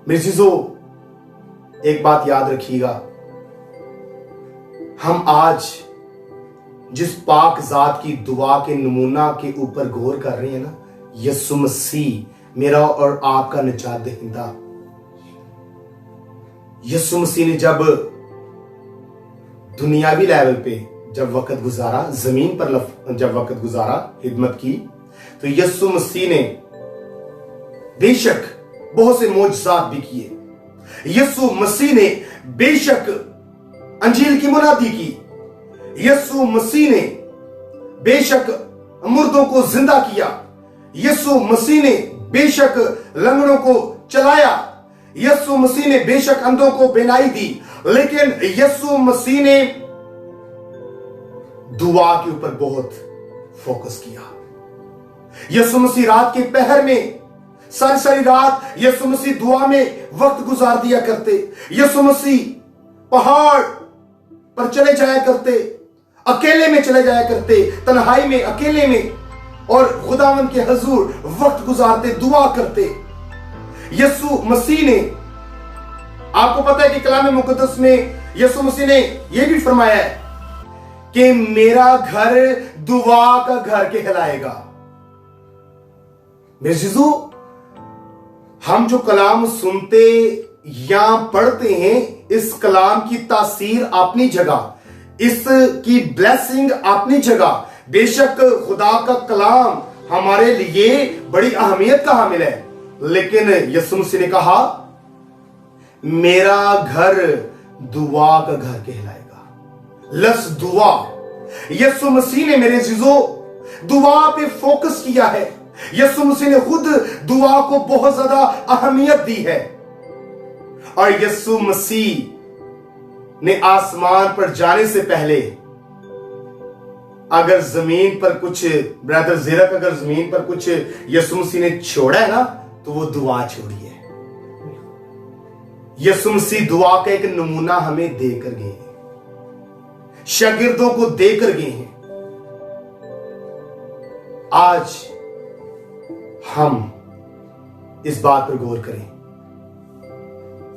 मेरे चीजों, एक बात याद रखिएगा, हम आज जिस पाक जात की दुआ के नमूना के ऊपर गौर कर रहे हैं ना, यीशु मसीह मेरा और आपका निजात दहिंदा। यीशु मसीह ने जब दुनियावी लेवल पे जब वक्त गुजारा, जमीन पर जब वक्त गुजारा, खिदमत की, तो यीशु मसीह ने बेशक बहुत से मोजज़ात भी किए। यीशु मसीह ने बेशक अंजील की मुनादी की। यीशु मसीह ने बेशक मुर्दों को जिंदा किया। यीशु मसीह ने बेशक लंगड़ों को चलाया। यीशु मसीह ने बेशक अंधों को बिनाई दी। लेकिन यीशु मसीह ने दुआ के ऊपर बहुत फोकस किया। यीशु मसीह रात के पहर में सारी सारी रात यीशु मसीह दुआ में वक्त गुजार दिया करते। यीशु मसीह पहाड़ पर चले जाया करते, अकेले में चले जाया करते, तन्हाई में, अकेले में, और खुदावंद के हजूर वक्त गुजारते, दुआ करते। यीशु मसीह ने, आपको पता है कि कलाम मुकद्दस में यीशु मसीह ने यह भी फरमाया है कि मेरा घर दुआ का घर कहलाएगा। मेरे जीजू, हम जो कलाम सुनते या पढ़ते हैं, इस कलाम की तासीर अपनी जगह, इसकी ब्लेसिंग अपनी जगह। बेशक खुदा का कलाम हमारे लिए बड़ी अहमियत का हामिल है, लेकिन यीशु मसीह ने कहा मेरा घर दुआ का घर कहलाएगा। लफ्ज़ दुआ, यीशु मसीह ने मेरे अज़ीज़ों दुआ पे फोकस किया है। यीशु मसीह ने खुद दुआ को बहुत ज्यादा अहमियत दी है। और यीशु मसीह ने आसमान पर जाने से पहले, अगर जमीन पर कुछ, ब्रदर ज़िरक, अगर जमीन पर कुछ यीशु मसीह ने छोड़ा है ना, तो वो दुआ छोड़ी है। यीशु मसीह दुआ का एक नमूना हमें देकर गए हैं, शागिर्दों को देकर गए हैं। आज हम इस बात पर गौर करें,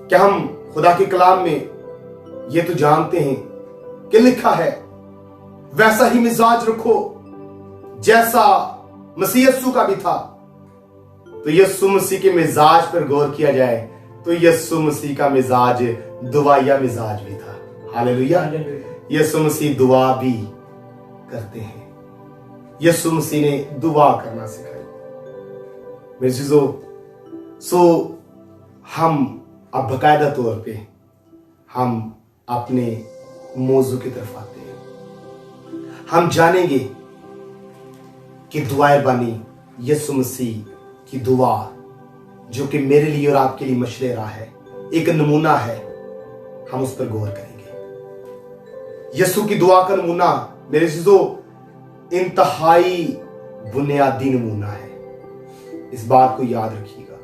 क्या हम खुदा के कलाम में ये तो जानते हैं कि लिखा है वैसा ही मिजाज रखो जैसा मसीह यीशु का भी था। तो यीशु मसीह के मिजाज पर गौर किया जाए तो यीशु मसीह का मिजाज दुआया मिजाज भी था। हालेलुया। यीशु मसीह दुआ भी करते हैं। यीशु मसीह ने दुआ करना सिखाया। मेरे चीजों, हम अब बाकायदा तौर पे हम अपने मौजू की तरफ आते हैं। हम जानेंगे कि दुआए बानी यीशु मसीह की दुआ, जो कि मेरे लिए और आपके लिए मशरे राह है, एक नमूना है, हम उस पर गौर करेंगे। यीशु की दुआ का नमूना मेरे चीजों इंतहाई बुनियादी नमूना है। इस बात को याद रखिएगा।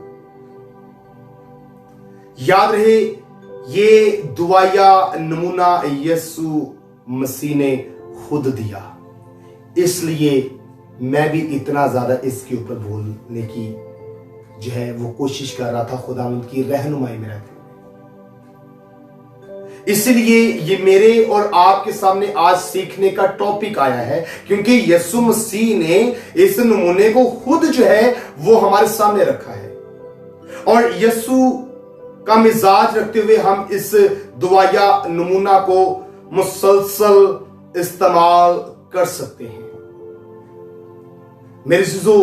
याद रहे, ये दुआया नमूना यीशु मसीह ने खुद दिया, इसलिए मैं भी इतना ज्यादा इसके ऊपर बोलने की जो है वो कोशिश कर रहा था, खुदावंद की रहनुमाई में रहते हुए। इसलिए ये मेरे और आपके सामने आज सीखने का टॉपिक आया है, क्योंकि यीशु मसीह ने इस नमूने को खुद जो है वो हमारे सामने रखा है। और यीशु का मिजाज रखते हुए हम इस दुआ या नमूना को मुसलसल इस्तेमाल कर सकते हैं। मेरे अज़ीज़ों,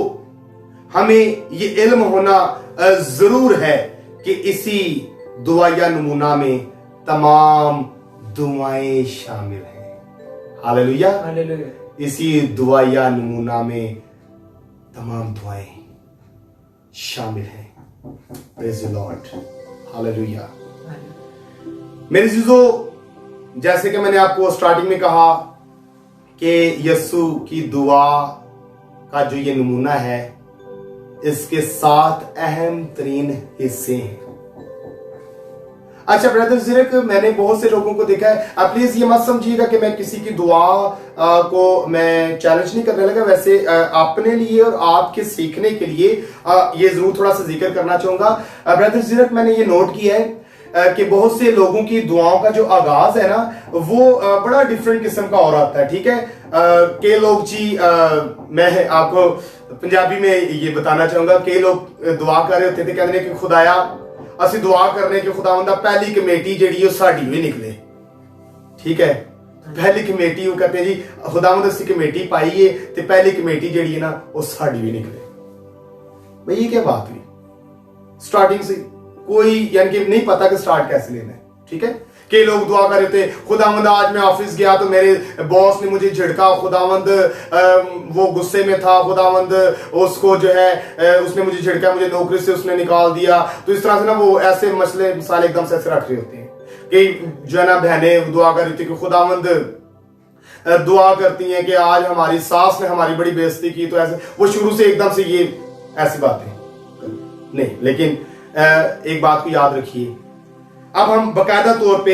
हमें ये इल्म होना जरूर है कि इसी दुआ या नमूना में तमाम दुआएं शामिल हैं। Hallelujah, hallelujah. इसी दुआ या नमूना में तमाम दुआएं शामिल हैं। Praise the Lord, hallelujah. मेरे अज़ीज़ों, जैसे कि मैंने आपको स्टार्टिंग में कहा कि यीशु की दुआ का जो ये नमूना है, इसके 7 अहम तरीन हिस्से हैं। अच्छा ब्रदर जिरक, मैंने बहुत से लोगों को देखा है, आप प्लीज ये मत समझिएगा कि मैं किसी की दुआ को मैं चैलेंज नहीं करने लगा। वैसे अपने लिए और आपके सीखने के लिए ये जरूर थोड़ा सा जिक्र करना चाहूंगा। ब्रदर जिरक, मैंने ये नोट किया है कि बहुत से लोगों की दुआओं का जो आगाज है ना, वो बड़ा डिफरेंट किस्म का और आता है। ठीक है, कई लोग जी, मैं आपको पंजाबी में ये बताना चाहूंगा, कई लोग दुआ कर रहे होते थे, कहते हैं कि खुदाया असि दुआ करने कि खुदावंदा पहली कमेटी जी वो साड़ी भी निकले। ठीक है, पहली कमेटी वो कहते हैं जी खुदावंद असि कमेटी पाई है तो पहली कमेटी जी है ना वो साड़ी भी निकले। भाई ये क्या बात हुई? स्टार्टिंग से कोई यानी कि नहीं पता कि स्टार्ट कैसे लेना है। ठीक है, कई लोग दुआ कर रहे थे, खुदावंद आज मैं ऑफिस गया तो मेरे बॉस ने मुझे झिड़का, खुदावंद वो गुस्से में था, खुदावंद उसको जो है उसने मुझे झिड़का, मुझे नौकरी से उसने निकाल दिया। तो इस तरह से ना वो ऐसे मसले मिसाल एकदम से ऐसे रख रहे होते हैं कि जो है ना बहनें दुआ कर रही थी कि खुदावंद दुआ करती हैं कि आज हमारी सास ने हमारी बड़ी बेइज्जती की, तो ऐसे वो शुरू से एकदम से ये ऐसी बातें नहीं। लेकिन एक बात को याद रखिए, अब हम बकायदा तौर पे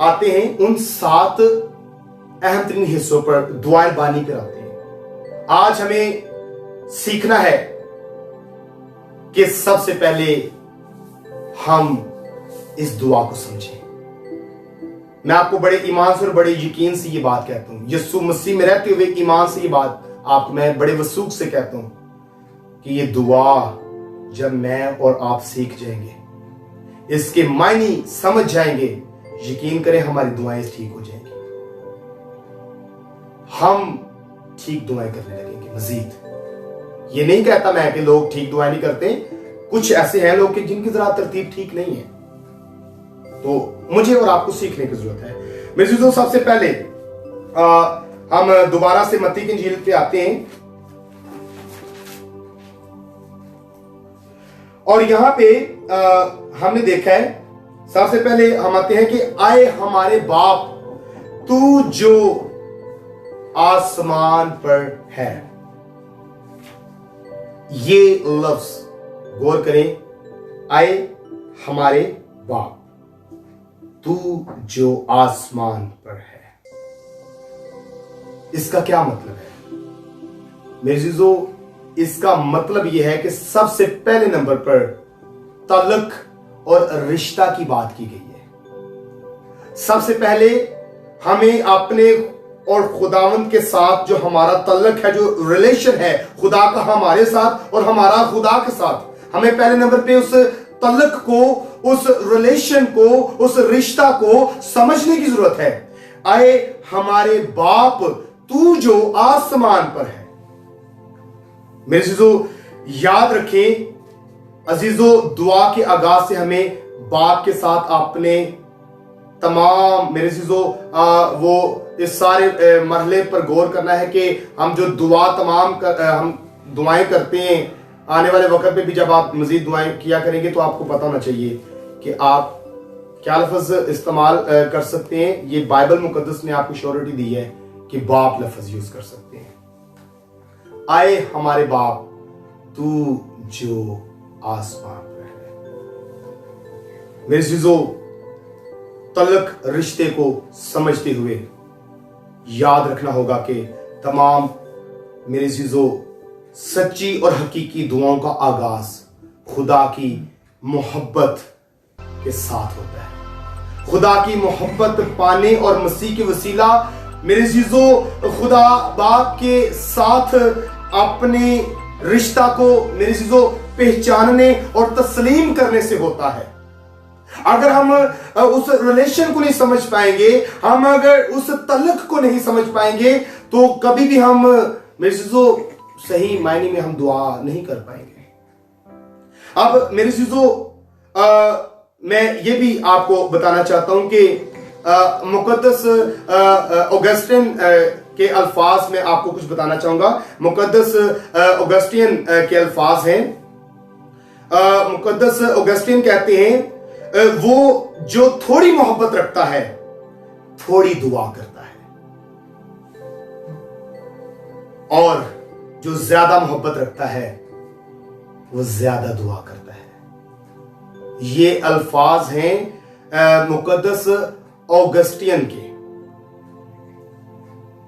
आते हैं उन 7 अहम तरीन हिस्सों पर, दुआएं बानी पर आते हैं। आज हमें सीखना है कि सबसे पहले हम इस दुआ को समझें। मैं आपको बड़े ईमान से और बड़े यकीन से ये बात कहता हूं, यीशु मसीह में रहते हुए ईमान से ये बात आपको मैं बड़े वसूख से कहता हूं कि ये दुआ जब मैं और आप सीख जाएंगे, इसके मायने समझ जाएंगे, यकीन करें हमारी दुआएं ठीक हो जाएंगी, हम ठीक दुआएं करने लगेंगे मजीद। ये नहीं कहता मैं कि लोग ठीक दुआएं नहीं करते, कुछ ऐसे हैं लोग कि जिनकी जरा तरतीब ठीक नहीं है, तो मुझे और आपको सीखने की जरूरत है। मेरे दोस्तों, सबसे पहले हम दोबारा से मत्ती की इंजील पे आते हैं और यहां पे हमने देखा है, सबसे पहले हम आते हैं कि आए हमारे बाप तू जो आसमान पर है। ये लफ्ज गौर करें, आए हमारे बाप तू जो आसमान पर है। इसका क्या मतलब है मेरे अज़ीज़ों? इसका मतलब यह है कि सबसे पहले नंबर पर ताल्लुक और रिश्ता की बात की गई है। सबसे पहले हमें अपने और खुदावंद के साथ जो हमारा ताल्लुक है, जो रिलेशन है खुदा का हमारे साथ और हमारा खुदा के साथ, हमें पहले नंबर पे उस ताल्लुक को, उस रिलेशन को, उस रिश्ता को समझने की जरूरत है। आए हमारे बाप तू जो आसमान पर है। मेरे अज़ीज़ों, याद रखें अजीजों, दुआ के आगाज से हमें बाप के साथ अपने तमाम, मेरे अज़ीज़ों, वो इस सारे मरहले पर गौर करना है कि हम जो दुआ हम दुआएं करते हैं, आने वाले वक्त पे भी जब आप मजीद दुआएं किया करेंगे तो आपको पता होना चाहिए कि आप क्या लफ्ज इस्तेमाल कर सकते हैं। ये बाइबल मुकद्दस ने आपको श्योरिटी दी है कि बाप लफ्ज यूज कर सकते हैं। आए हमारे बाप तू जो आसमान पर है। मेरे अज़ीज़ों, तल्लक रिश्ते को समझते हुए याद रखना होगा कि तमाम, मेरे अज़ीज़ों, सच्ची और हकीकी दुआओं का आगाज खुदा की मोहब्बत के साथ होता है। खुदा की मोहब्बत पाने और मसीह के वसीला, मेरे अज़ीज़ों, खुदा बाप के साथ अपने रिश्ता को, मेरे अज़ीज़ों, पहचानने और तस्लीम करने से होता है। अगर हम उस रिलेशन को नहीं समझ पाएंगे, हम अगर उस तलक को नहीं समझ पाएंगे, तो कभी भी हम मेरे चीजों सही मायने में हम दुआ नहीं कर पाएंगे। अब मेरे चीजों मैं ये भी आपको बताना चाहता हूं कि मुकद्दस ऑगस्टिन के अल्फाज में आपको कुछ बताना चाहूंगा। मुकद्दस ऑगस्टिन के अल्फाज हैं। मुकद्दस ऑगस्टिन कहते हैं, वो जो थोड़ी मोहब्बत रखता है थोड़ी दुआ करता है, और जो ज्यादा मोहब्बत रखता है वो ज्यादा दुआ करता है। ये अल्फाज हैं मुकद्दस ऑगस्टियन के।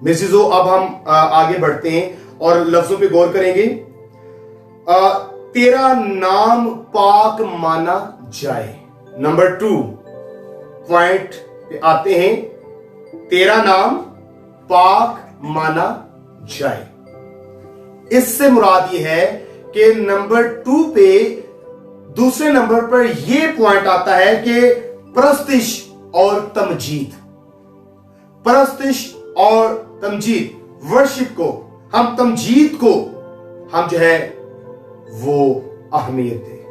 मिसिजो, अब हम आगे बढ़ते हैं और लफ्जों पे गौर करेंगे। तेरा नाम पाक माना जाए। नंबर 2 पॉइंट पे आते हैं, तेरा नाम पाक माना जाए। इससे मुराद यह है कि नंबर 2 पे दूसरे नंबर पर यह पॉइंट आता है कि परस्तिश और तमजीद, परस्तिश और तमजीद, वर्शिप को हम, तमजीद को हम जो है वो अहमियत दे।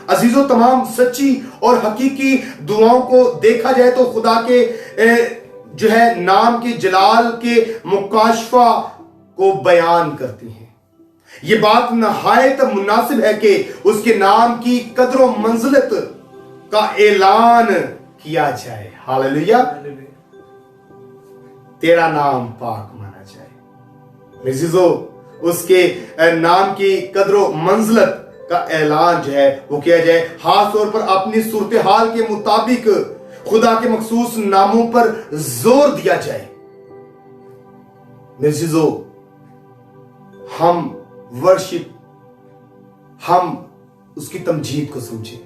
अजीजों, तमाम सच्ची और हकीकी दुआओं को देखा जाए तो खुदा के जो है नाम के जलाल के मुकाशफा को बयान करती हैं। ये बात नहायत मुनासिब है कि उसके नाम की कदर व मंजिलत का ऐलान किया जाए। हालेलुया। तेरा नाम पाक माना जाए। मिज़िज़ो, उसके नाम की कदर व मंजिलत का ऐलान जो है वो किया जाए, खास तौर पर अपनी सूरत हाल के मुताबिक खुदा के मखसूस नामों पर जोर दिया जाए। मिज़िज़ो, हम वर्शिप, हम उसकी तमजीद को समझें,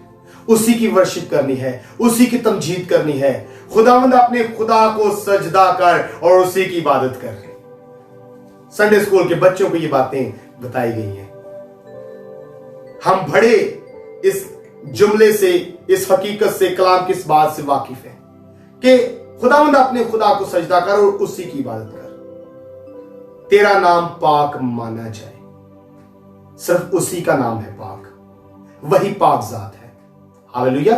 उसी की वर्शिप करनी है, उसी की तमजीद करनी है। खुदावंद अपने खुदा को सजदा कर और उसी की इबादत कर। संडे स्कूल के बच्चों को ये बातें बताई गई हैं। हम बड़े इस जुमले से, इस हकीकत से, कलाम की इस बात से वाकिफ है कि खुदावंद अपने खुदा को सजदा कर और उसी की इबादत कर। तेरा नाम पाक माना जाए। सिर्फ उसी का नाम है पाक, वही पाक जात है। हालेलुया।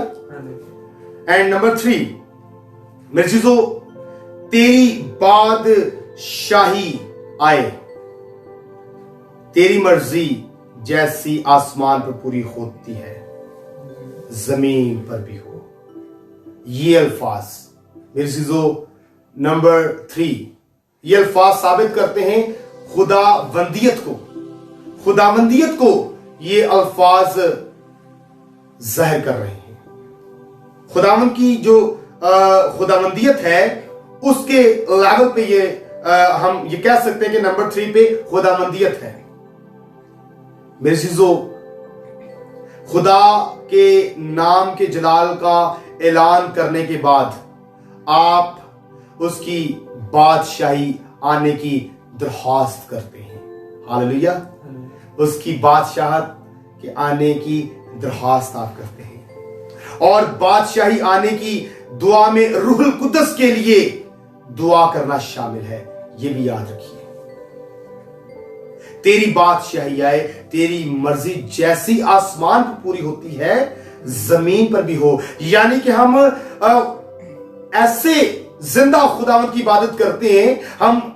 एंड नंबर 3, मिर्जिजो, तेरी बादशाही आए, तेरी मर्जी जैसी आसमान पर पूरी होती है जमीन पर भी हो। ये अल्फाज मिर्जिजो नंबर 3, ये अल्फाज साबित करते हैं खुदावंदियत को, खुदावंदियत को ये अल्फाज जाहिर कर रहे हैं। खुदावंद की जो खुदावंदियत है उसके लेवल पे ये हम ये कह सकते हैं कि नंबर 3 पे खुदावंदियत है। मेरे चीजों, खुदा के नाम के जलाल का ऐलान करने के बाद आप उसकी बादशाही आने की दरख्वास्त करते हैं। हालेलुया। उसकी बादशाहत के आने की दरख्वास्त आप करते हैं, और बादशाही आने की दुआ में रूहुल कुद्दस के लिए दुआ करना शामिल है। यह भी याद रखिए, तेरी बादशाही आए, तेरी मर्जी जैसी आसमान पर पूरी होती है जमीन पर भी हो। यानी कि हम ऐसे जिंदा खुदावंद की इबादत करते हैं, हम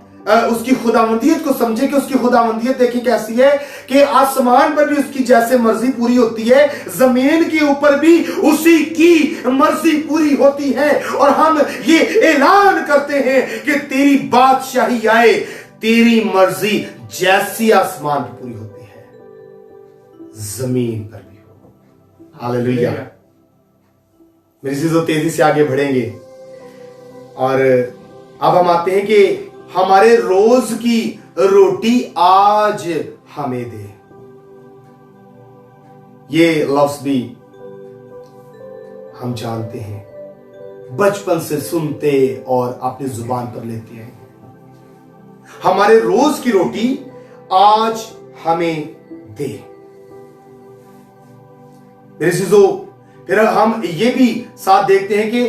उसकी खुदावंदियत को समझे कि उसकी खुदावंदियत देखिए कैसी है कि आसमान पर भी उसकी जैसे मर्जी पूरी होती है, जमीन के ऊपर भी उसी की मर्जी पूरी होती है। और हम ये ऐलान करते हैं कि तेरी बादशाही आए, तेरी मर्जी जैसी आसमान पर पूरी होती है जमीन पर भी हो। हालेलुया। मेरी चीजों, तेजी से आगे बढ़ेंगे और अब हम आते हैं कि हमारे रोज की रोटी आज हमें दे। ये लफ्ज भी हम जानते हैं, बचपन से सुनते और अपनी जुबान पर लेते हैं। हमारे रोज की रोटी आज हमें दे। मेरे चीजों, फिर हम ये भी साथ देखते हैं कि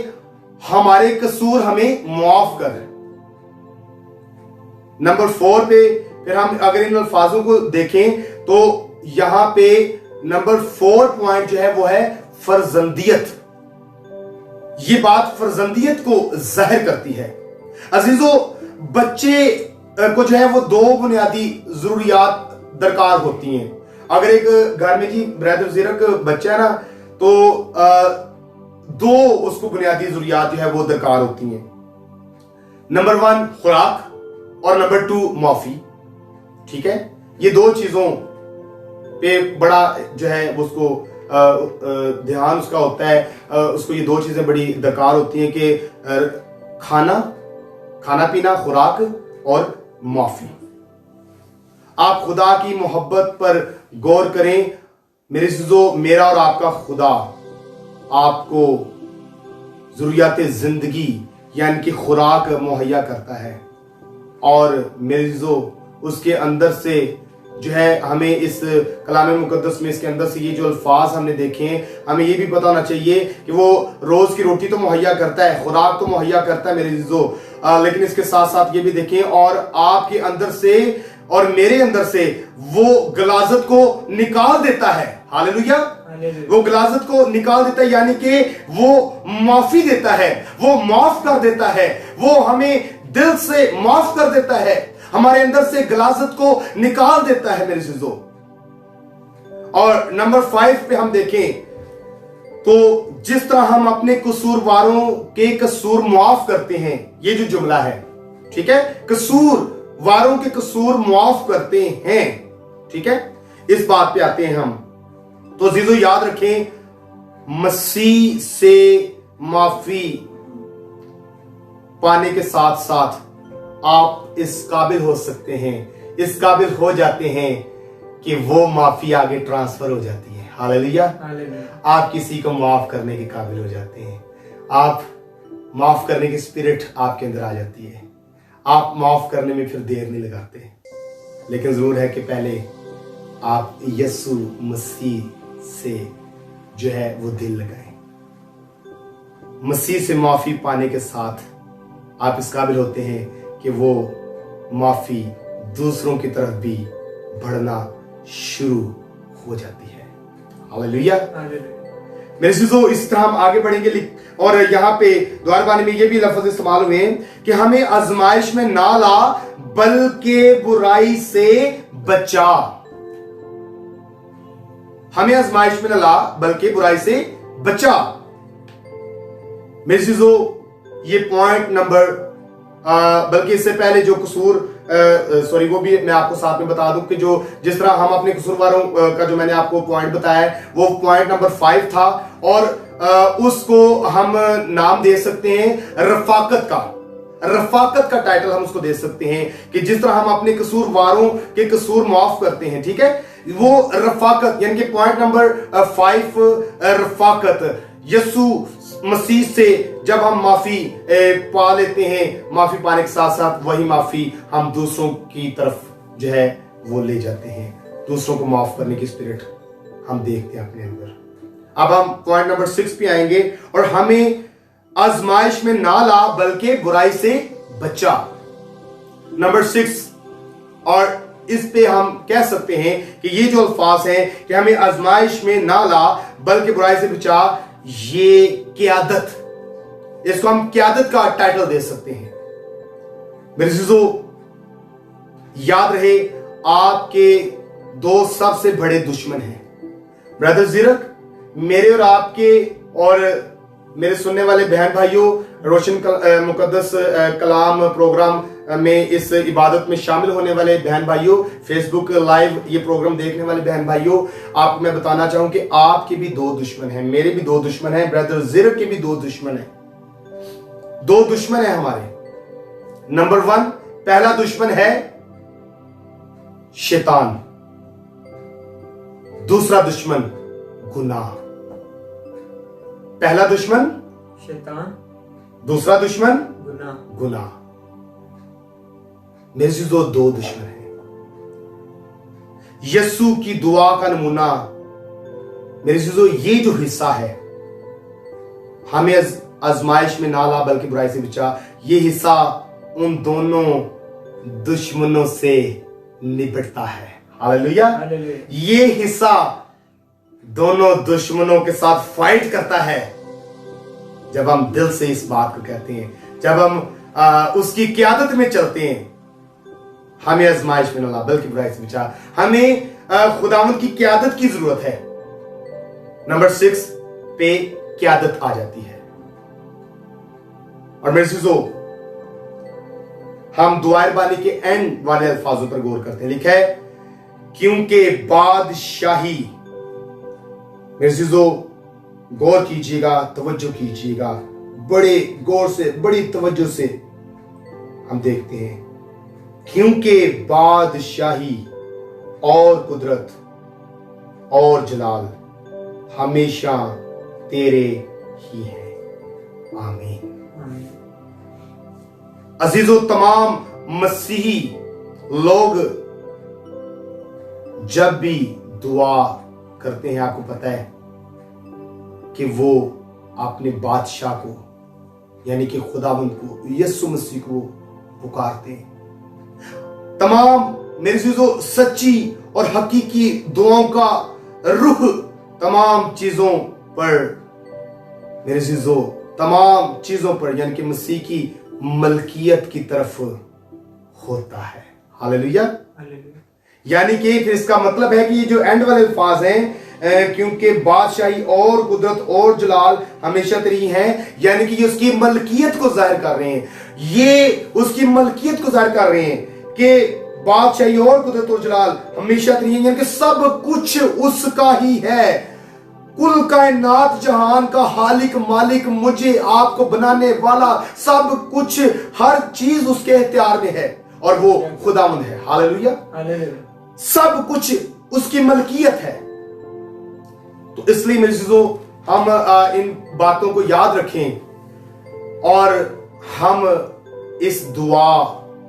हमारे कसूर हमें मुआफ कर। नंबर 4 पे फिर हम अगर इन अल्फाजों को देखें तो यहां पे नंबर 4 पॉइंट जो है वो है फर्जंदियत। ये बात फर्जंदियत को जाहिर करती है। अजीजों, बच्चे को जो है वो 2 बुनियादी जरूरियात दरकार होती हैं। अगर एक घर में जी ब्रदर ज़िरक बच्चा है ना, तो 2 उसको बुनियादी जरूरियात जो है वो दरकार होती हैं। नंबर 1 खुराक और नंबर 2 माफी। ठीक है, ये 2 चीजों पे बड़ा जो है उसको ध्यान उसका होता है। उसको ये 2 चीजें बड़ी दरकार होती हैं कि खाना पीना, खुराक और माफी। आप खुदा की मोहब्बत पर गौर करें मेरे अज़ीज़ों, मेरा और आपका खुदा आपको जरूरियात जिंदगी यानी कि खुराक मुहैया करता है। और मेरे अज़ीज़ों, उसके अंदर से जो है हमें इस कलाम मुकद्दस में इसके अंदर से ये जो अल्फाज हमने देखे हैं, हमें ये भी पता होना चाहिए कि वो रोज की रोटी तो मुहैया करता है, खुराक तो मुहैया करता है मेरे अज़ीज़ों, लेकिन इसके साथ साथ ये भी देखें और आपके अंदर से और मेरे अंदर से वो गलाजत को निकाल देता है। हालेलुया। वो गलाजत को निकाल देता है, यानी कि वो माफी देता है, वो माफ कर देता है, वो हमें दिल से माफ कर देता है, हमारे अंदर से गलाजत को निकाल देता है मेरे अज़ीज़ों। और नंबर 5 पे हम देखें तो जिस तरह हम अपने कसूरवारों के कसूर मुआफ करते हैं, ये जो जुमला है, ठीक है, कसूरवारों के कसूर मुआफ करते हैं, ठीक है, इस बात पे आते हैं हम। तो अज़ीज़ों याद रखें, मसीह से माफी पाने के साथ साथ आप इस काबिल हो सकते हैं, इस काबिल हो जाते हैं कि वो माफी आगे ट्रांसफर हो जाती है। हालेलुया। आप किसी को माफ करने के काबिल हो जाते हैं, आप माफ करने की स्पिरिट आपके अंदर आ जाती है, आप माफ करने में फिर देर नहीं लगाते। लेकिन जरूर है कि पहले आप यीशु मसीह से जो है वो दिल लगाएं। मसीह से माफी पाने के साथ आप इस काबिल होते हैं कि वो माफी दूसरों की तरफ भी बढ़ना शुरू हो जाती है। हालेलुया। मेरे अज़ीज़ों, इस तरह हम आगे बढ़ेंगे। और यहाँ पे द्वारबानी में ये भी लफ्ज इस्तेमाल हुए कि हमें आजमाइश में ना ला बल्कि बुराई से बचा। हमें आजमाइश में ना ला बल्कि बुराई से बचा। मेरे अज़ीज़ों, ये पॉइंट नंबर बल्कि इससे पहले जो कसूर वो भी मैं आपको साथ में बता दूं कि जो जिस तरह हम अपने कसूरवारों का जो मैंने आपको पॉइंट बताया वो पॉइंट नंबर 5 था, और उसको हम नाम दे सकते हैं रफाकत का। रफाकत का टाइटल हम उसको दे सकते हैं कि जिस तरह हम अपने कसूरवारों के कसूर माफ करते हैं, ठीक है, वो रफाकत यानी कि पॉइंट नंबर 5 रफाकत। यीशु मसीह से जब हम माफी पा लेते हैं, माफी पाने के साथ साथ वही माफी हम दूसरों की तरफ जो है वो ले जाते हैं, दूसरों को माफ करने की स्पिरिट हम देखते हैं अपने अंदर। अब हम पॉइंट नंबर 6 पे आएंगे, और हमें आजमाइश में ना ला बल्कि बुराई से बचा। नंबर 6, और इस पे हम कह सकते हैं कि ये जो अल्फाज हैं कि हमें आजमाइश में ना ला बल्कि बुराई से बचा, ये क़यादत, इसको हम क़यादत का टाइटल दे सकते हैं। मेरे अज़ीज़ों, याद रहे आपके 2 सबसे बड़े दुश्मन हैं। ब्रदर ज़िरक, मेरे और आपके और मेरे सुनने वाले बहन भाइयों, रोशन मुकद्दस कलाम प्रोग्राम में इस इबादत में शामिल होने वाले बहन भाइयों, फेसबुक लाइव ये प्रोग्राम देखने वाले बहन भाइयों, आपको मैं बताना चाहूं कि आपके भी 2 दुश्मन हैं, मेरे भी 2 दुश्मन हैं, ब्रदर ज़िरक के भी 2 दुश्मन हैं। 2 दुश्मन हैं हमारे। नंबर 1, पहला दुश्मन है शैतान, दूसरा दुश्मन गुनाह। पहला दुश्मन शैतान, दूसरा दुश्मन गुनाह। मेरे से 2 दुश्मन हैं। यीशु की दुआ का नमूना मेरे से ये जो हिस्सा है हमें आजमाइश में ना ला बल्कि बुराई से बचा। ये हिस्सा उन दोनों दुश्मनों से निपटता है। हालेलुया। ये हिस्सा दोनों दुश्मनों के साथ फाइट करता है। जब हम दिल से इस बात को कहते हैं, जब हम उसकी क़यादत में चलते हैं, हमें आजमाइश में ना ला बल्कि बुराई से बचा। हमें खुदावंद की क़यादत की जरूरत है। नंबर 6 पे क़यादत आ जाती है। और मेरे चीजों, हम दुआए बानी के एंड वाले अल्फाजों पर गौर करते हैं। लिखा है क्योंकि बादशाही। मेरे चीजों, गौर कीजिएगा, तवज्जो कीजिएगा, बड़े गौर से, बड़ी तवज्जो से हम देखते हैं। क्योंकि बादशाही और कुदरत और जलाल हमेशा तेरे ही है। आमीन। अजीजों, तमाम मसीही लोग जब भी दुआ करते हैं, आपको पता है कि वो अपने बादशाह को यानी कि खुदावंद को, यीशु मसीह को पुकारते हैं। तमाम मेरे चीजों, सच्ची और हकीकी दुआओं का रुख तमाम चीजों पर, मेरे चीजों, तमाम चीजों पर यानी कि मसीह की मलकियत की तरफ होता है। हालेलुया। यानी कि फिर इसका मतलब है कि ये जो एंड वाले अल्फाज हैं, क्योंकि बादशाही और कुदरत और जलाल हमेशा तेरी हैं, यानी कि ये उसकी मलकियत को जाहिर कर रहे हैं। ये उसकी मलकियत को जाहिर कर रहे हैं कि बादशाही और कुदरत और जलाल हमेशा तेरी हैं, यानी कि सब कुछ उसका ही है। कुल कायनात जहान का हालिक मालिक, मुझे आपको बनाने वाला, सब कुछ, हर चीज उसके इख्तियार में है और वो खुदावंद है। हालेलुया। सब कुछ उसकी मलकियत है। तो इसलिए मेरे चीजों, हम इन बातों को याद रखें और हम इस दुआ,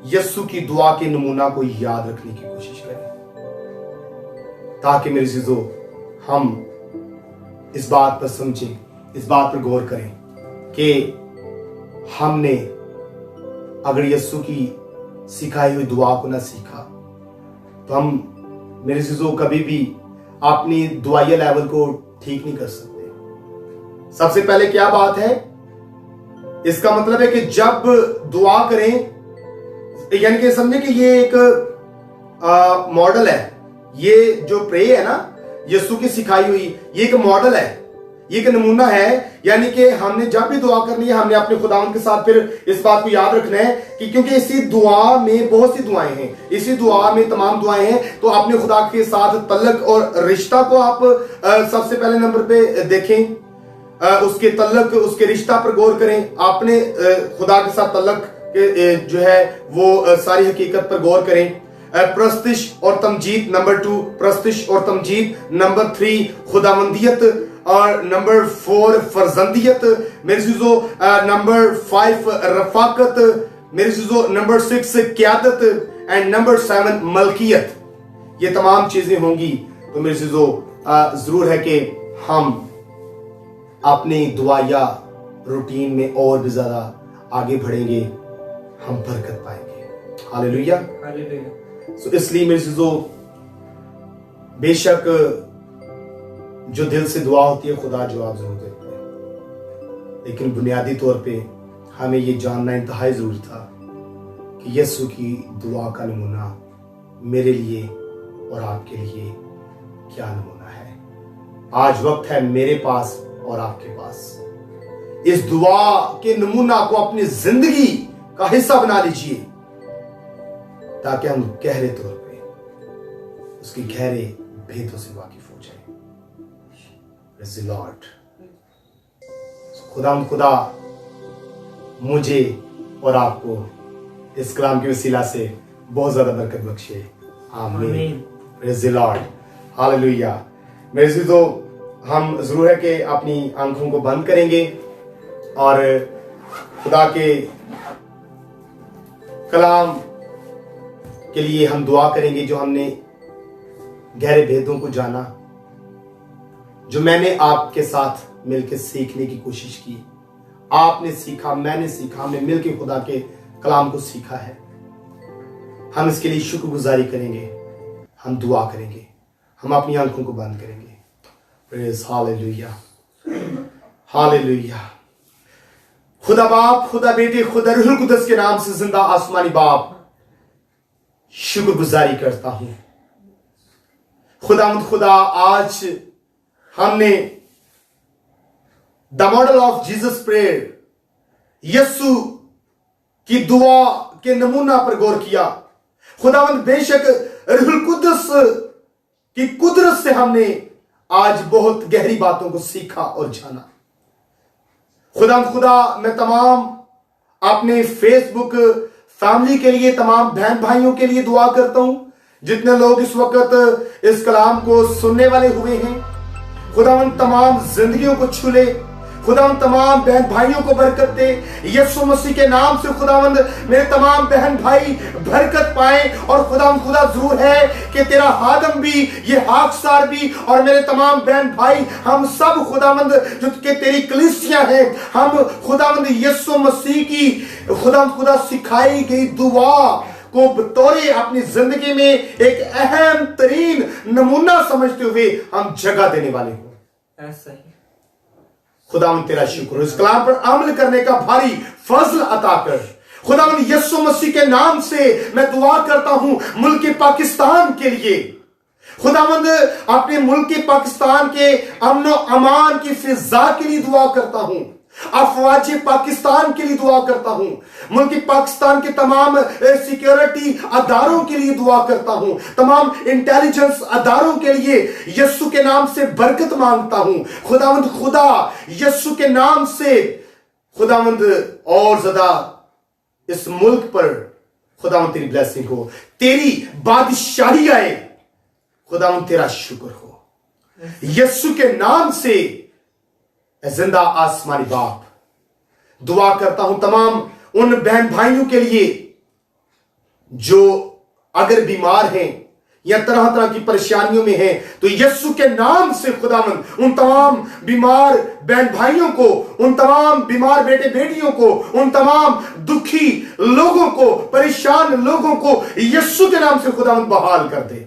यस्सु की दुआ के नमूना को याद रखने की कोशिश करें, ताकि मेरे चीजों हम इस बात पर समझें, इस बात पर गौर करें कि हमने अगर यीशु की सिखाई हुई दुआ को ना सीखा तो हम मेरे चीजों कभी भी अपनी दुआया लेवल को ठीक नहीं कर सकते। सबसे पहले क्या बात है, इसका मतलब है कि जब दुआ करें, यानी कि समझे कि ये एक मॉडल है। ये जो प्रे है ना, यीशु की सिखाई हुई, ये एक मॉडल है, ये एक नमूना है। यानी कि हमने जब भी दुआ करनी है, हमने अपने खुदावंद के साथ फिर इस बात को याद रखना है कि क्योंकि इसी दुआ में बहुत सी दुआएं हैं, इसी दुआ में तमाम दुआएं हैं, तो अपने खुदा के साथ तल्लक और रिश्ता को आप सबसे पहले नंबर पे देखें, उसके तल्लक, उसके रिश्ता पर गौर करें। आपने खुदा के साथ तल्लक जो है वो सारी हकीकत पर गौर करें। प्रस्तिश और तमजीद नंबर 2, प्रस्तिश और तमजीद नंबर 3, खुदावंदियत, और नंबर 4 फरजंदियत, मेरे चीजों नंबर 5 रफाकत, मेरे चीजों नंबर 6 क़यादत, एंड नंबर 7 मलकियत। ये तमाम चीजें होंगी तो मेरे चीजों जरूर है कि हम अपनी दुआया रूटीन में और भी ज्यादा आगे बढ़ेंगे, हम बरकत पाएंगे। हालेलुया। तो इसलिए मेरे चीजों, बेशक जो दिल से दुआ होती है खुदा जवाब जरूर देते हैं, लेकिन बुनियादी तौर पे हमें ये जानना इंतहाई जरूरी था कि यीशु की दुआ का नमूना मेरे लिए और आपके लिए क्या नमूना है। आज वक्त है मेरे पास और आपके पास, इस दुआ के नमूना को अपनी जिंदगी का हिस्सा बना लीजिए, ताकि हम गहरे तौर पे उसके गहरे भेदों से वाकिफ हो जाए। लॉर्ड, खुदा मुझे और आपको इस कलाम के वसीला से बहुत ज्यादा बरकत बख्शे। आमीन। Praise the Lord. हालेलुया। मेरे से तो हम जरूर है कि अपनी आंखों को बंद करेंगे और खुदा के कलाम के लिए हम दुआ करेंगे, जो हमने गहरे भेदों को जाना, जो मैंने आपके साथ मिलकर सीखने की कोशिश की। आपने सीखा, मैंने सीखा, हमने मिलकर खुदा के कलाम को सीखा है। हम इसके लिए शुक्रगुजारी करेंगे, हम दुआ करेंगे, हम अपनी आंखों को बंद करेंगे। Praise hallelujah, hallelujah. खुदा बाप, खुदा बेटे, खुदा रूहुल कुद्दस के नाम से जिंदा आसमानी बाप, शुक्रगुजारी करता हूं। खुदा, आज हमने the model of Jesus prayer, यीशु की दुआ के नमूना पर गौर किया। खुदावंद, बेशक रूहुल कुद्दस की कुदरत से हमने आज बहुत गहरी बातों को सीखा और जाना। खुदा, मैं तमाम अपने फेसबुक फैमिली के लिए, तमाम बहन भाइयों के लिए दुआ करता हूं, जितने लोग इस वक्त इस कलाम को सुनने वाले हुए हैं। खुदावंद, तमाम जिंदगियों को छू ले। खुदावंद, तमाम बहन भाइयों को बरकत दे। यीशु मसीह के नाम से खुदावंद, मेरे तमाम बहन भाई बरकत पाए। और खुदावंद, खुदा जरूर है कि तेरा हादम भी, ये हाकसार भी, और मेरे तमाम बहन भाई, हम सब खुदावंद जो कि तेरी कलीसिया है, हम खुदावंद यीशु मसीह की खुदा सिखाई गई दुआ को बतौरे अपनी जिंदगी में एक अहम तरीन नमूना समझते हुए हम जगह देने वाले हो। ऐसा ही खुदावंद, तेरा शुक्र हो। इस कलाम पर अमल करने का भारी फजल अता कर। खुदावंद, यीशु मसीह के नाम से मैं दुआ करता हूं मुल्क पाकिस्तान के लिए। खुदावंद, अपने मुल्क पाकिस्तान के अमन व अमान की फिजा के लिए दुआ करता हूं। अफवाज पाकिस्तान के लिए दुआ करता हूं। मुल्क पाकिस्तान के तमाम सिक्योरिटी अदारों के लिए दुआ करता हूं। तमाम इंटेलिजेंस अदारों के लिए यीशु के नाम से बरकत मांगता हूं। खुदावंद, खुदा यीशु के नाम से खुदावंद और ज्यादा इस मुल्क पर खुदावंद तेरी ब्लेसिंग हो, तेरी बादशाही आए। खुदावंद, तेरा शुक्र हो। यीशु के नाम से जिंदा आसमानी बाप, दुआ करता हूं तमाम उन बहन भाइयों के लिए जो अगर बीमार हैं या तरह तरह की परेशानियों में हैं, तो यीशु के नाम से खुदावंद उन तमाम बीमार बहन भाइयों को, उन तमाम बीमार बेटे बेटियों को, उन तमाम दुखी लोगों को, परेशान लोगों को यीशु के नाम से खुदावंद बहाल कर दे।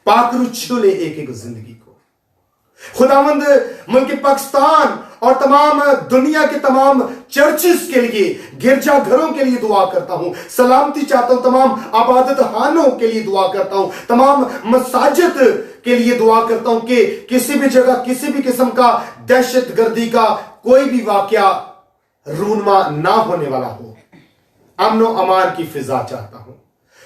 पाक छू ले एक एक जिंदगी को। खुदावंद, मुल्क पाकिस्तान और तमाम दुनिया के तमाम चर्चेस के लिए, गिरजाघरों के लिए दुआ करता हूं। सलामती चाहता हूं। तमाम आबादत खानों के लिए दुआ करता हूं। तमाम मसाजिद के लिए दुआ करता हूं कि किसी भी जगह किसी भी किस्म का दहशत गर्दी का कोई भी वाकया रूनमा ना होने वाला हो। अमन व अमान की फिजा चाहता हूं।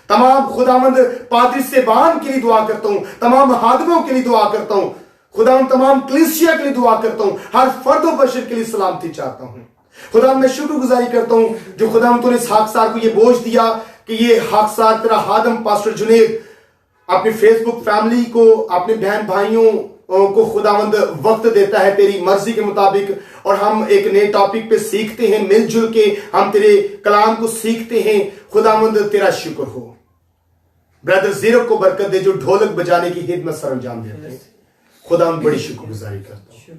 तमाम खुदावंद पादरी सेबान के लिए दुआ करता हूं। तमाम हादमों के लिए दुआ करता हूं। खुदावंद, तमाम कलीसिया के लिए दुआ करता हूं। हर फर्द व बशर के लिए सलामती चाहता हूं। खुदावंद, मैं शुक्रगुजारी करता हूं जो खुदावंद तूने इस हाकसार को ये बोझ दिया कि ये हाकसार तेरा हादम पास्टर जुनेद अपनी फेसबुक फैमिली को, अपने बहन भाइयों को खुदावंद वक्त देता है तेरी मर्जी के मुताबिक, और हम एक नए टॉपिक पे सीखते हैं, मिलजुल के हम तेरे कलाम को सीखते हैं। खुदावंद, तेरा शुक्र हो। ब्रदर जीरक को बरकत दे जो ढोलक बजाने की हिदमत सरंजाम देते हैं। खुदावंद, बड़ी शुक्रगुजारी करता हूं।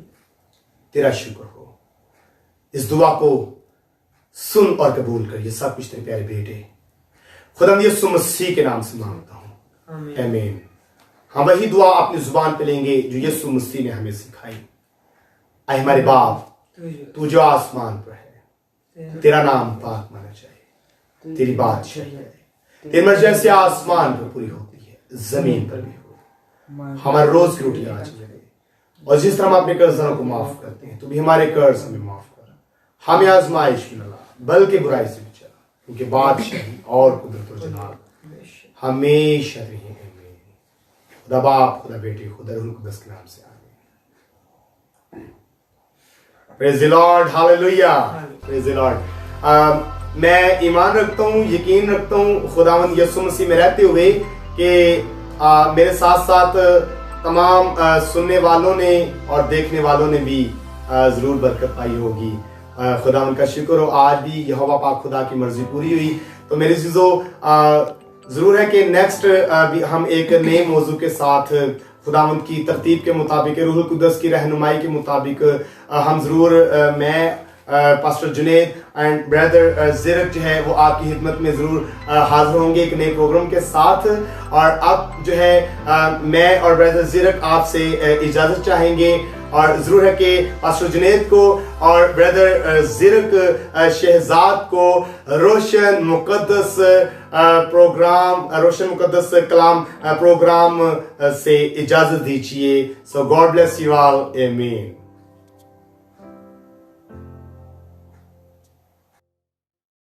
तेरा शुक्र हो। इस दुआ को सुन और कबूल कर। ये सब कुछ तेरे प्यारे बेटे खुदावंद यीशु मसीह के नाम से मांगता हूं, आमीन। हम वही दुआ अपनी जुबान पे लेंगे जो यीशु मसीह ने हमें सिखाई। आए हमारे बाप, तू जो आसमान पर है, तेरा नाम पाक माना जाए। तेरी बादशाही है, तेरी मर्जी जैसे आसमान पर पूरी होती है, जमीन पर भी हो। हमारे रोज की रोटी आज मिले, और जिस तरह हम अपने कर्जदारों को माफ करते हैं, तो भी हमारे कर्ज हमें माफ कर। हमें आजमाइश में न ला, बल्कि बुराई से बचा, क्योंकि बादशाही और कुदरत और जलाल हमेशा रही है। खुदा बाप, खुदा बेटे, खुदा रूह कुद्दस के नाम से आमीन। Praise the Lord, hallelujah, praise the Lord. मैं ईमान रखता हूँ, यकीन रखता हूँ खुदावंद यीशु मसीह में रहते हुए कि मेरे साथ साथ तमाम सुनने वालों ने और देखने वालों ने भी जरूर बरकत पाई होगी। खुदा उनका शुक्र हो। आज भी यहोवा पाक खुदा की मर्जी पूरी हुई। तो मेरे चीज़ों जरूर है कि नेक्स्ट हम एक नए मौजू के साथ खुदावंद की तरतीब के मुताबिक, रूहुल कुदस की रहनुमाई के मुताबिक हम ज़रूर मैं पास्टर जुनेद एंड ब्रदर ज़िरक जो है वो आपकी खिदमत में ज़रूर हाजिर होंगे एक नए प्रोग्राम के साथ। और अब जो है मैं और ब्रदर ज़िरक आपसे इजाज़त चाहेंगे, और ज़रूर है कि पास्टर जुनेद को और ब्रदर ज़िरक शहजाद को रोशन मुकद्दस कलाम प्रोग्राम से इजाज़त दीजिए। सो गॉड ब्लेस यू ऑल, आमीन।